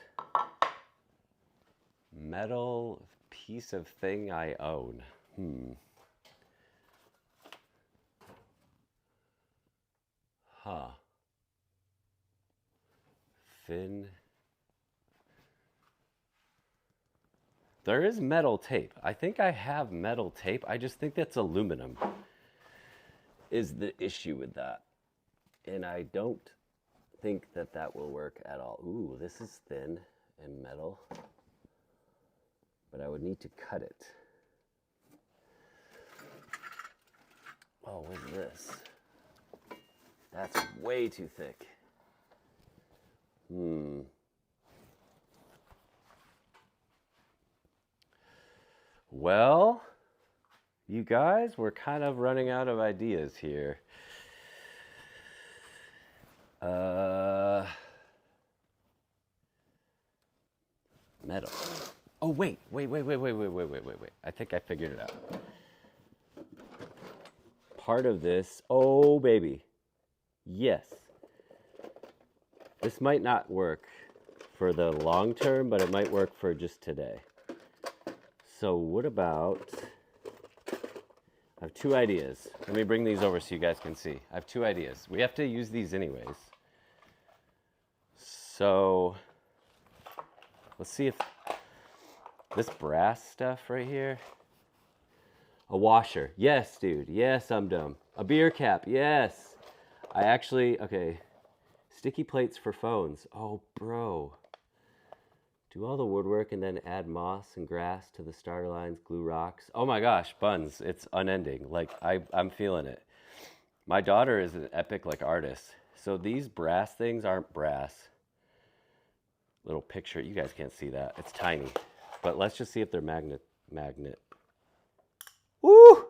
metal piece of thing I own? Thin. There is metal tape. I think I have metal tape. I just think that's aluminum is the issue with that. And I don't think that will work at all. Ooh, this is thin and metal. but I would need to cut it. Oh, what's this? That's way too thick. Well, you guys, we're kind of running out of ideas here. Metal. Oh, wait. I think I figured it out. Part of this, oh, baby. Yes. This might not work for the long term, but it might work for just today. So what about, I have two ideas. Let me bring these over so you guys can see. I have two ideas. We have to use these anyways. So let's see if this brass stuff right here, a washer. Yes, dude. Yes, I'm dumb. A beer cap. Yes. I actually, okay. Sticky plates for phones. Oh, bro. Do all the woodwork and then add moss and grass to the starter lines, glue rocks. Oh my gosh, Buns, it's unending. Like, I'm feeling it. My daughter is an epic, like, artist. So these brass things aren't brass. Little picture, you guys can't see that. It's tiny. But let's just see if they're magnet. Woo!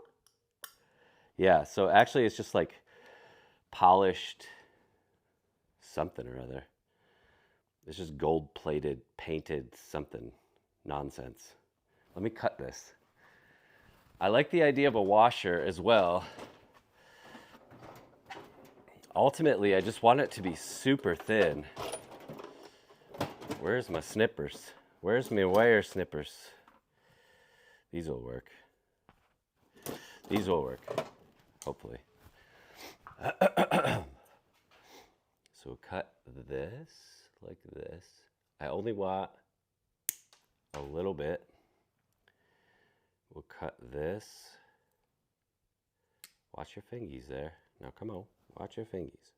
Yeah, so actually it's just like polished something or other. It's just gold-plated, painted something nonsense. Let me cut this. I like the idea of a washer as well. Ultimately, I just want it to be super thin. Where's my snippers? Where's my wire snippers? These will work. These will work, hopefully. So cut this like this. I only want a little bit. We'll cut this. Watch your fingies there. Now come on, watch your fingies.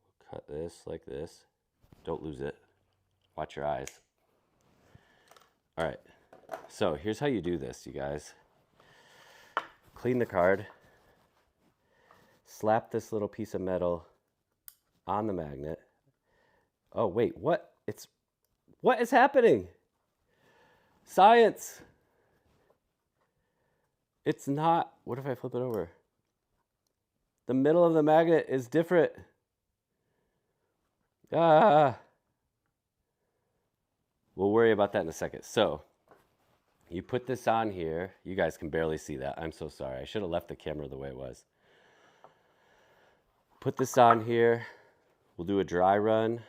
We'll cut this like this. Don't lose it. Watch your eyes. All right, so here's how you do this, you guys. Clean the card. Slap this little piece of metal on the magnet. Oh, wait, what? What is happening? Science. It's not, what if I flip it over? The middle of the magnet is different. Ah. We'll worry about that in a second. So, you put this on here. You guys can barely see that. I'm so sorry. I should have left the camera the way it was. Put this on here. We'll do a dry run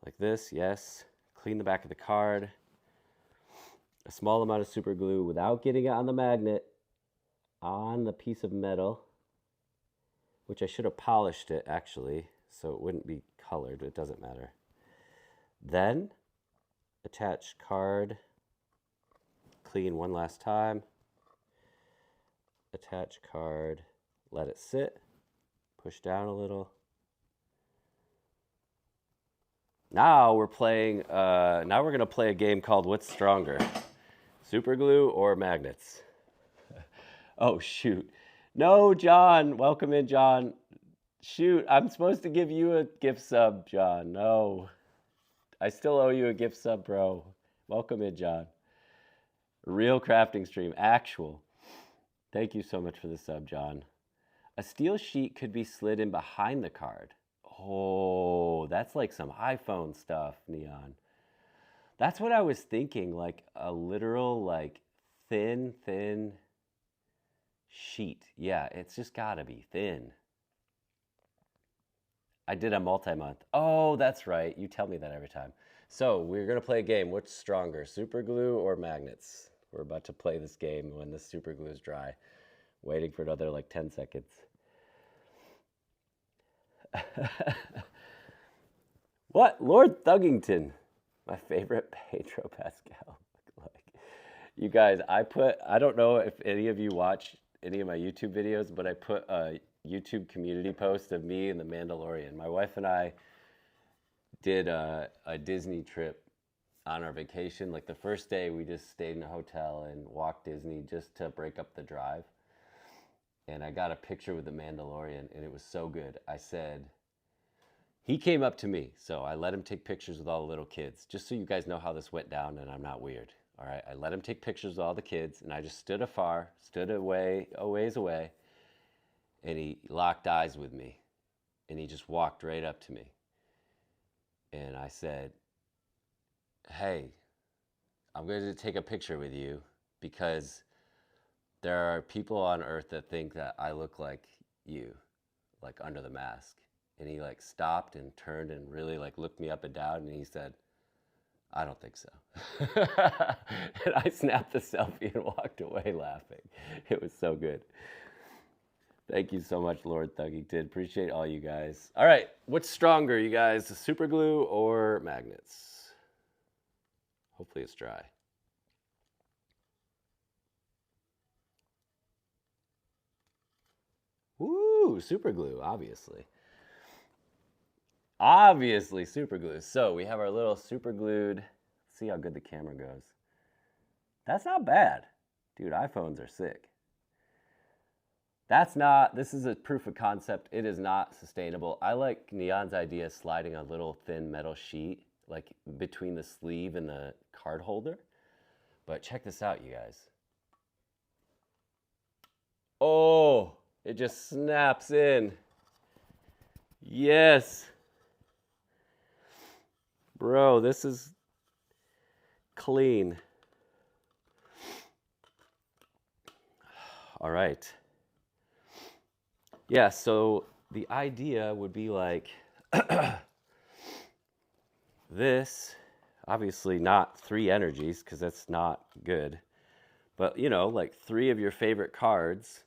like this, yes. Clean the back of the card. A small amount of super glue without getting it on the magnet, on the piece of metal, which I should have polished it actually, so it wouldn't be colored. It doesn't matter. Then, attach card. Clean one last time. Attach card. Let it sit. Push down a little. Now we're playing, now we're going to play a game called What's Stronger? Super glue or magnets? Oh, shoot. No, John. Welcome in, John. Shoot, I'm supposed to give you a gift sub, John. No. I still owe you a gift sub, bro. Welcome in, John. Real crafting stream. Actual. Thank you so much for the sub, John. A steel sheet could be slid in behind the card. Oh, that's like some iPhone stuff, Neon. That's what I was thinking, like a literal, like, thin sheet. Yeah, it's just gotta be thin. I did a multi-month. Oh, that's right. You tell me that every time. So, we're gonna play a game. What's stronger, super glue or magnets? We're about to play this game when the super glue is dry. Waiting for another, like, 10 seconds. What? Lord Thuggington. My favorite Pedro Pascal. Like, you guys, I don't know if any of you watch any of my YouTube videos, but I put a YouTube community post of me and the Mandalorian. My wife and I did a Disney trip on our vacation. Like the first day, we just stayed in a hotel and walked Disney just to break up the drive. And I got a picture with the Mandalorian, and it was so good. I said, he came up to me, so I let him take pictures with all the little kids, just so you guys know how this went down and I'm not weird. All right, I let him take pictures with all the kids, and I just stood afar, stood away, a ways away, and he locked eyes with me, and he just walked right up to me. And I said, hey, I'm going to take a picture with you because there are people on earth that think that I look like you, like under the mask. And he like stopped and turned and really like looked me up and down, and he said, I don't think so. And I snapped the selfie and walked away laughing. It was so good. Thank you so much, Lord Thuggington. Appreciate all you guys. All right, what's stronger, you guys? Super glue or magnets? Hopefully it's dry. Woo, super glue, obviously. Obviously super glue. So we have our little super glued. Let's see how good the camera goes. That's not bad. Dude, iPhones are sick. This is a proof of concept. It is not sustainable. I like Neon's idea of sliding a little thin metal sheet like between the sleeve and the card holder. But check this out, you guys. Oh, it just snaps in. Yes. Bro, this is clean. All right. Yeah, so the idea would be like this, obviously not 3 energies because that's not good, but you know, like 3 of your favorite cards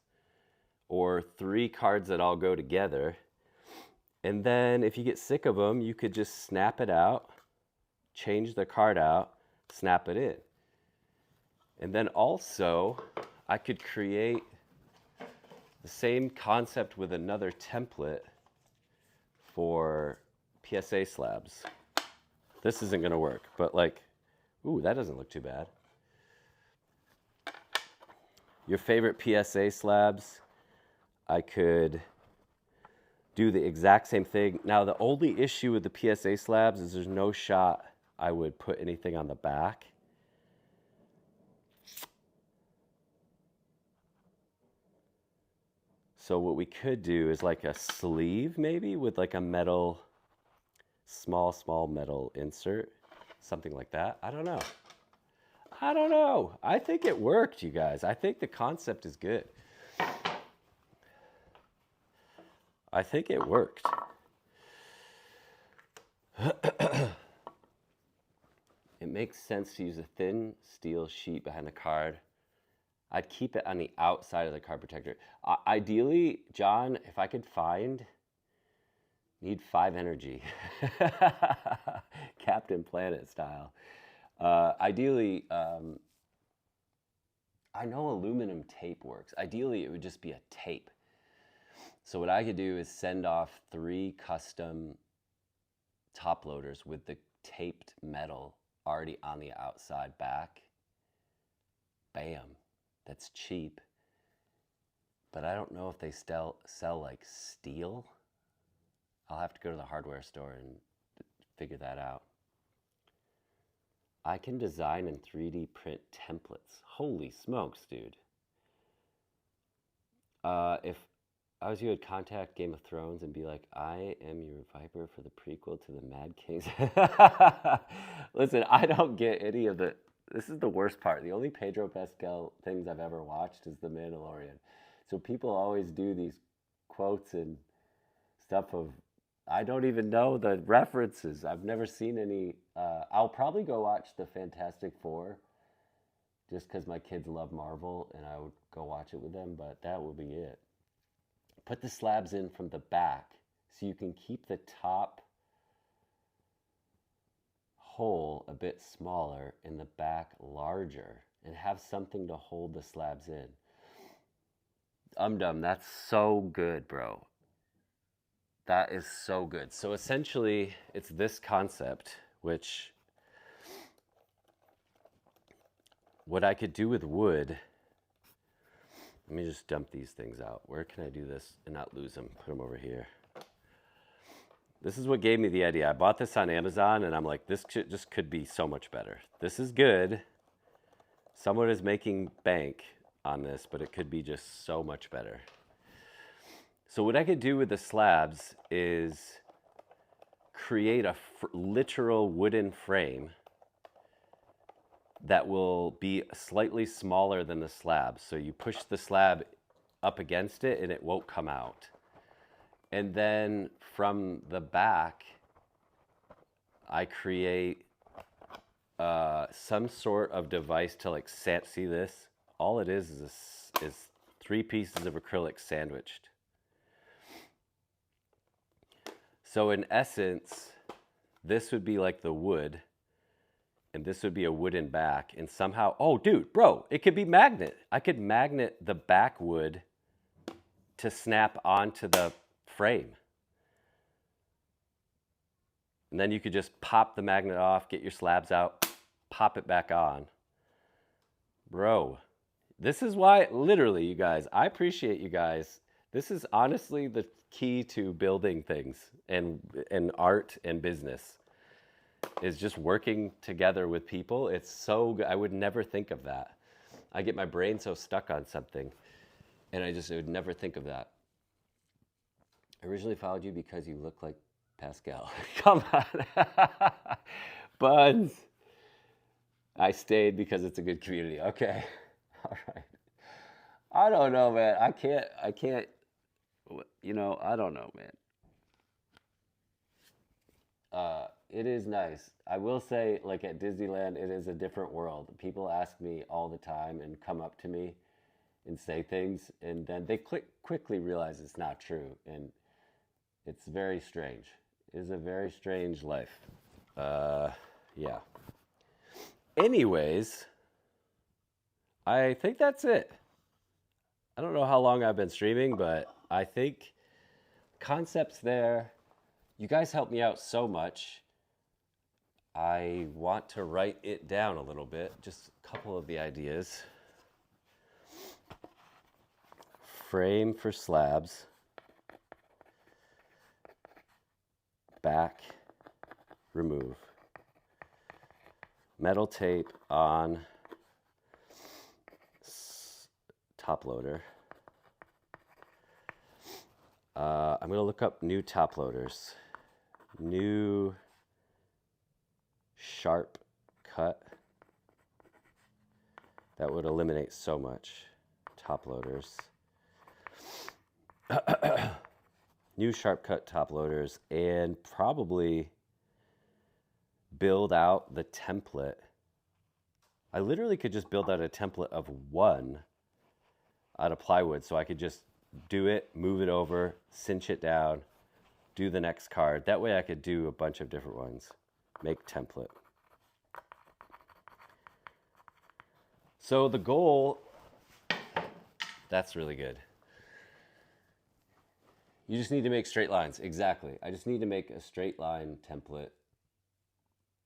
or 3 cards that all go together. And then if you get sick of them, you could just snap it out, change the card out, snap it in. And then also I could create the same concept with another template for PSA slabs. This isn't going to work, but like, ooh, that doesn't look too bad. Your favorite PSA slabs, I could do the exact same thing. Now, the only issue with the PSA slabs is there's no shot I would put anything on the back. So what we could do is like a sleeve maybe with like a metal, small metal insert, something like that. I don't know. I think it worked, you guys. I think the concept is good. I think it worked. It makes sense to use a thin steel sheet behind the card. I'd keep it on the outside of the card protector. Ideally, John, if I could need 5 energy. Captain Planet style. Ideally, I know aluminum tape works. Ideally, it would just be a tape. So what I could do is send off 3 custom top loaders with the taped metal already on the outside back. Bam. That's cheap. But I don't know if they sell like steel. I'll have to go to the hardware store and figure that out. I can design and 3D print templates. Holy smokes, dude. If I was you, would contact Game of Thrones and be like, I am your Viper for the prequel to the Mad Kings. Listen, I don't get any of the... This is the worst part. The only Pedro Pascal things I've ever watched is The Mandalorian. So people always do these quotes and stuff of... I don't even know the references. I've never seen any. I'll probably go watch the Fantastic Four just because my kids love Marvel and I would go watch it with them, but that will be it. Put the slabs in from the back so you can keep the top hole a bit smaller and the back larger and have something to hold the slabs in. That's so good, bro. That is so good. So essentially, it's this concept, which what I could do with wood, let me just dump these things out. Where can I do this and not lose them? Put them over here. This is what gave me the idea. I bought this on Amazon, and I'm like, this just could be so much better. This is good. Someone is making bank on this, but it could be just so much better. So what I could do with the slabs is create a literal wooden frame that will be slightly smaller than the slab. So you push the slab up against it and it won't come out. And then from the back, I create some sort of device to like see this. All it is 3 pieces of acrylic sandwiched. So in essence, this would be like the wood, and this would be a wooden back, and somehow, oh dude, bro, it could be magnet. I could magnet the back wood to snap onto the frame. And then you could just pop the magnet off, get your slabs out, pop it back on. Bro, this is why, literally, you guys, I appreciate you guys. This is honestly the key to building things and art and business, is just working together with people. It's so good. I would never think of that. I get my brain so stuck on something, and I would never think of that. I originally followed you because you look like Pascal. Come on. Buns. I stayed because it's a good community. Okay. All right. I don't know, man. I can't, I don't know, man. It is nice. I will say, like at Disneyland, it is a different world. People ask me all the time and come up to me and say things, and then they quickly realize it's not true. And it's very strange. It is a very strange life. Yeah. Anyways, I think that's it. I don't know how long I've been streaming, but I think concepts there. You guys helped me out so much. I want to write it down a little bit, just a couple of the ideas. Frame for slabs. Back, remove. Metal tape on top loader. I'm going to look up new top loaders. New sharp cut. That would eliminate so much. Top loaders. New sharp cut top loaders, and probably build out the template. I literally could just build out a template of one out of plywood, so I could just do it, move it over, cinch it down, do the next card. That way I could do a bunch of different ones. Make template. So the goal, that's really good. You just need to make straight lines. Exactly. I just need to make a straight line template.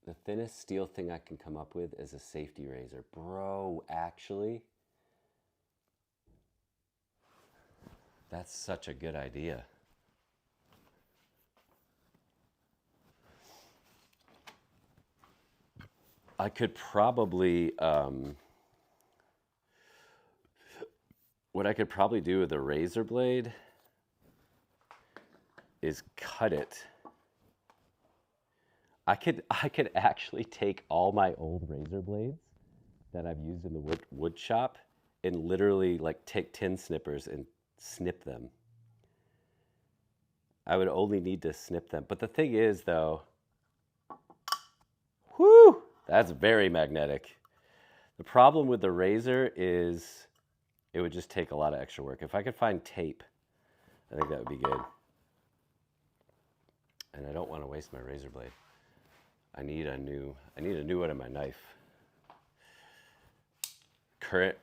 The thinnest steel thing I can come up with is a safety razor. Bro, actually, that's such a good idea. I could probably, what I could probably do with a razor blade is cut it. I could actually take all my old razor blades that I've used in the wood shop and literally like take tin snippers and snip them. I would only need to snip them. But the thing is though, whoo, that's very magnetic. The problem with the razor is it would just take a lot of extra work. If I could find tape, I think that would be good. And I don't want to waste my razor blade. I need a new one in my knife. Current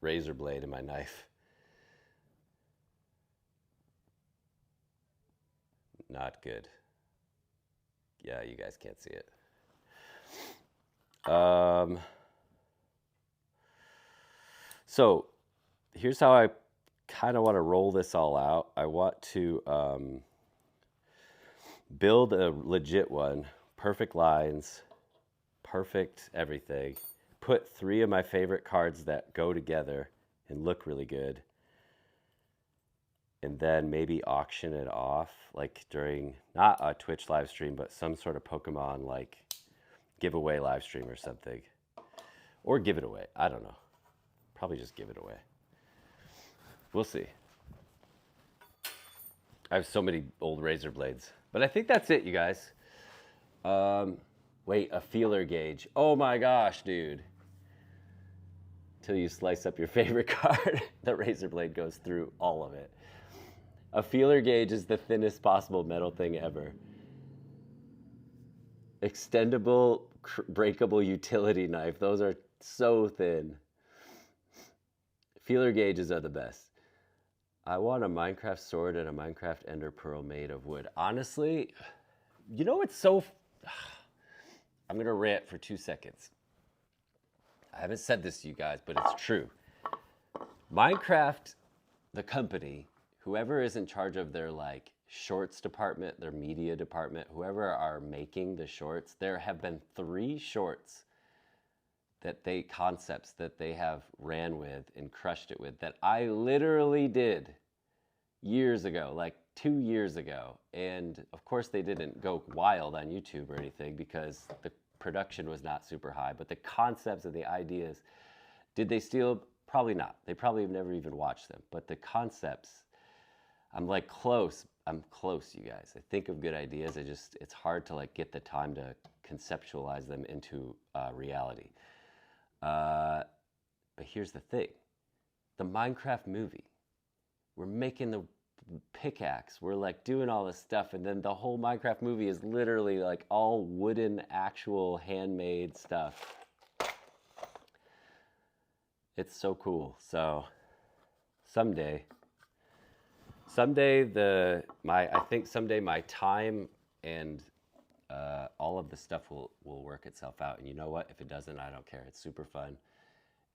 razor blade in my knife. Not good. Yeah, you guys can't see it. So here's how I kind of want to roll this all out. I want to build a legit one, perfect lines, perfect everything. Put 3 of my favorite cards that go together and look really good. And then maybe auction it off, like during, not a Twitch live stream, but some sort of Pokemon like giveaway live stream or something. Or give it away. I don't know. Probably just give it away. We'll see. I have so many old razor blades. But I think that's it, you guys. Wait, a feeler gauge. Oh my gosh, dude. Until you slice up your favorite card, the razor blade goes through all of it. A feeler gauge is the thinnest possible metal thing ever. Extendable, breakable utility knife. Those are so thin. Feeler gauges are the best. I want a Minecraft sword and a Minecraft ender pearl made of wood. Honestly, you know it's so... I'm going to rant for 2 seconds. I haven't said this to you guys, but it's true. Minecraft, the company, whoever is in charge of their like shorts department, their media department, whoever are making the shorts, there have been 3 shorts concepts that they have ran with and crushed it with that I literally did years ago, like 2 years ago. And of course they didn't go wild on YouTube or anything because the production was not super high, but the concepts and the ideas, did they steal? Probably not. They probably have never even watched them, but the concepts, I'm like close. I'm close, you guys. I think of good ideas. It's hard to like get the time to conceptualize them into reality. But here's the thing. The Minecraft movie, we're making the pickaxe. We're like doing all this stuff. And then the whole Minecraft movie is literally like all wooden, actual handmade stuff. It's so cool. So someday I think someday my time and all of the stuff will work itself out. And you know what? If it doesn't, I don't care. It's super fun.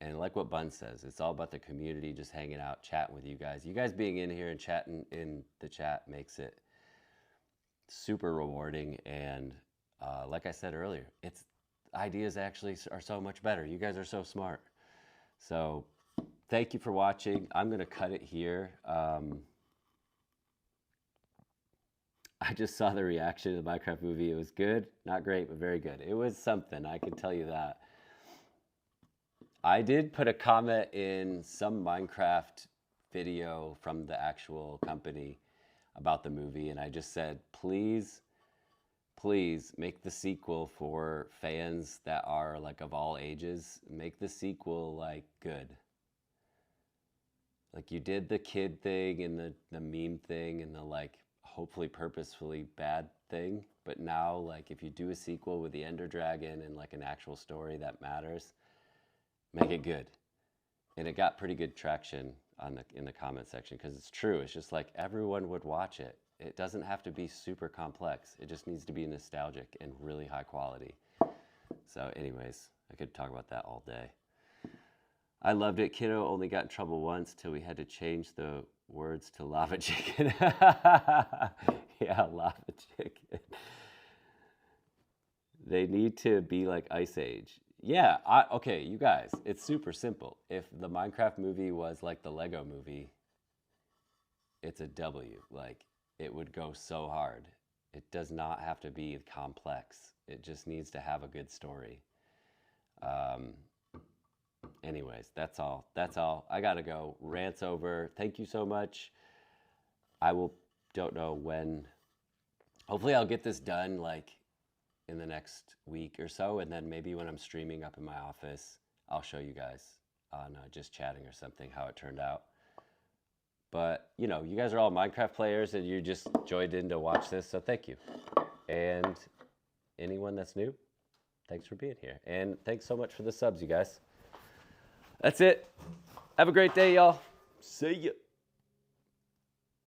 And like what Bun says, it's all about the community, just hanging out, chatting with you guys. You guys being in here and chatting in the chat makes it super rewarding. And like I said earlier, ideas actually are so much better. You guys are so smart. So thank you for watching. I'm going to cut it here. I just saw the reaction to the Minecraft movie. It was good, not great, but very good. It was something, I can tell you that. I did put a comment in some Minecraft video from the actual company about the movie, and I just said, please, please make the sequel for fans that are like of all ages. Make the sequel like good. Like you did the kid thing and the meme thing and the like hopefully purposefully bad thing, but now like if you do a sequel with the Ender Dragon and like an actual story that matters, make it good. And it got pretty good traction in the comment section because it's true. It's just like everyone would watch it. It doesn't have to be super complex. It just needs to be nostalgic and really high quality. So anyways, I could talk about that all day. I loved it. Kiddo only got in trouble once till we had to change the words to lava chicken. Yeah, lava chicken. They need to be like Ice Age. Yeah, okay, you guys, it's super simple. If the Minecraft movie was like the Lego movie, it's a W. Like, it would go so hard. It does not have to be complex. It just needs to have a good story. Anyways, that's all. That's all. I gotta go. Rant's over. Thank you so much. Don't know when. Hopefully I'll get this done like in the next week or so, and then maybe when I'm streaming up in my office, I'll show you guys on just chatting or something how it turned out. But, you know, you guys are all Minecraft players and you just joined in to watch this, so thank you. And anyone that's new, thanks for being here. And thanks so much for the subs, you guys. That's it. Have a great day, y'all. See ya.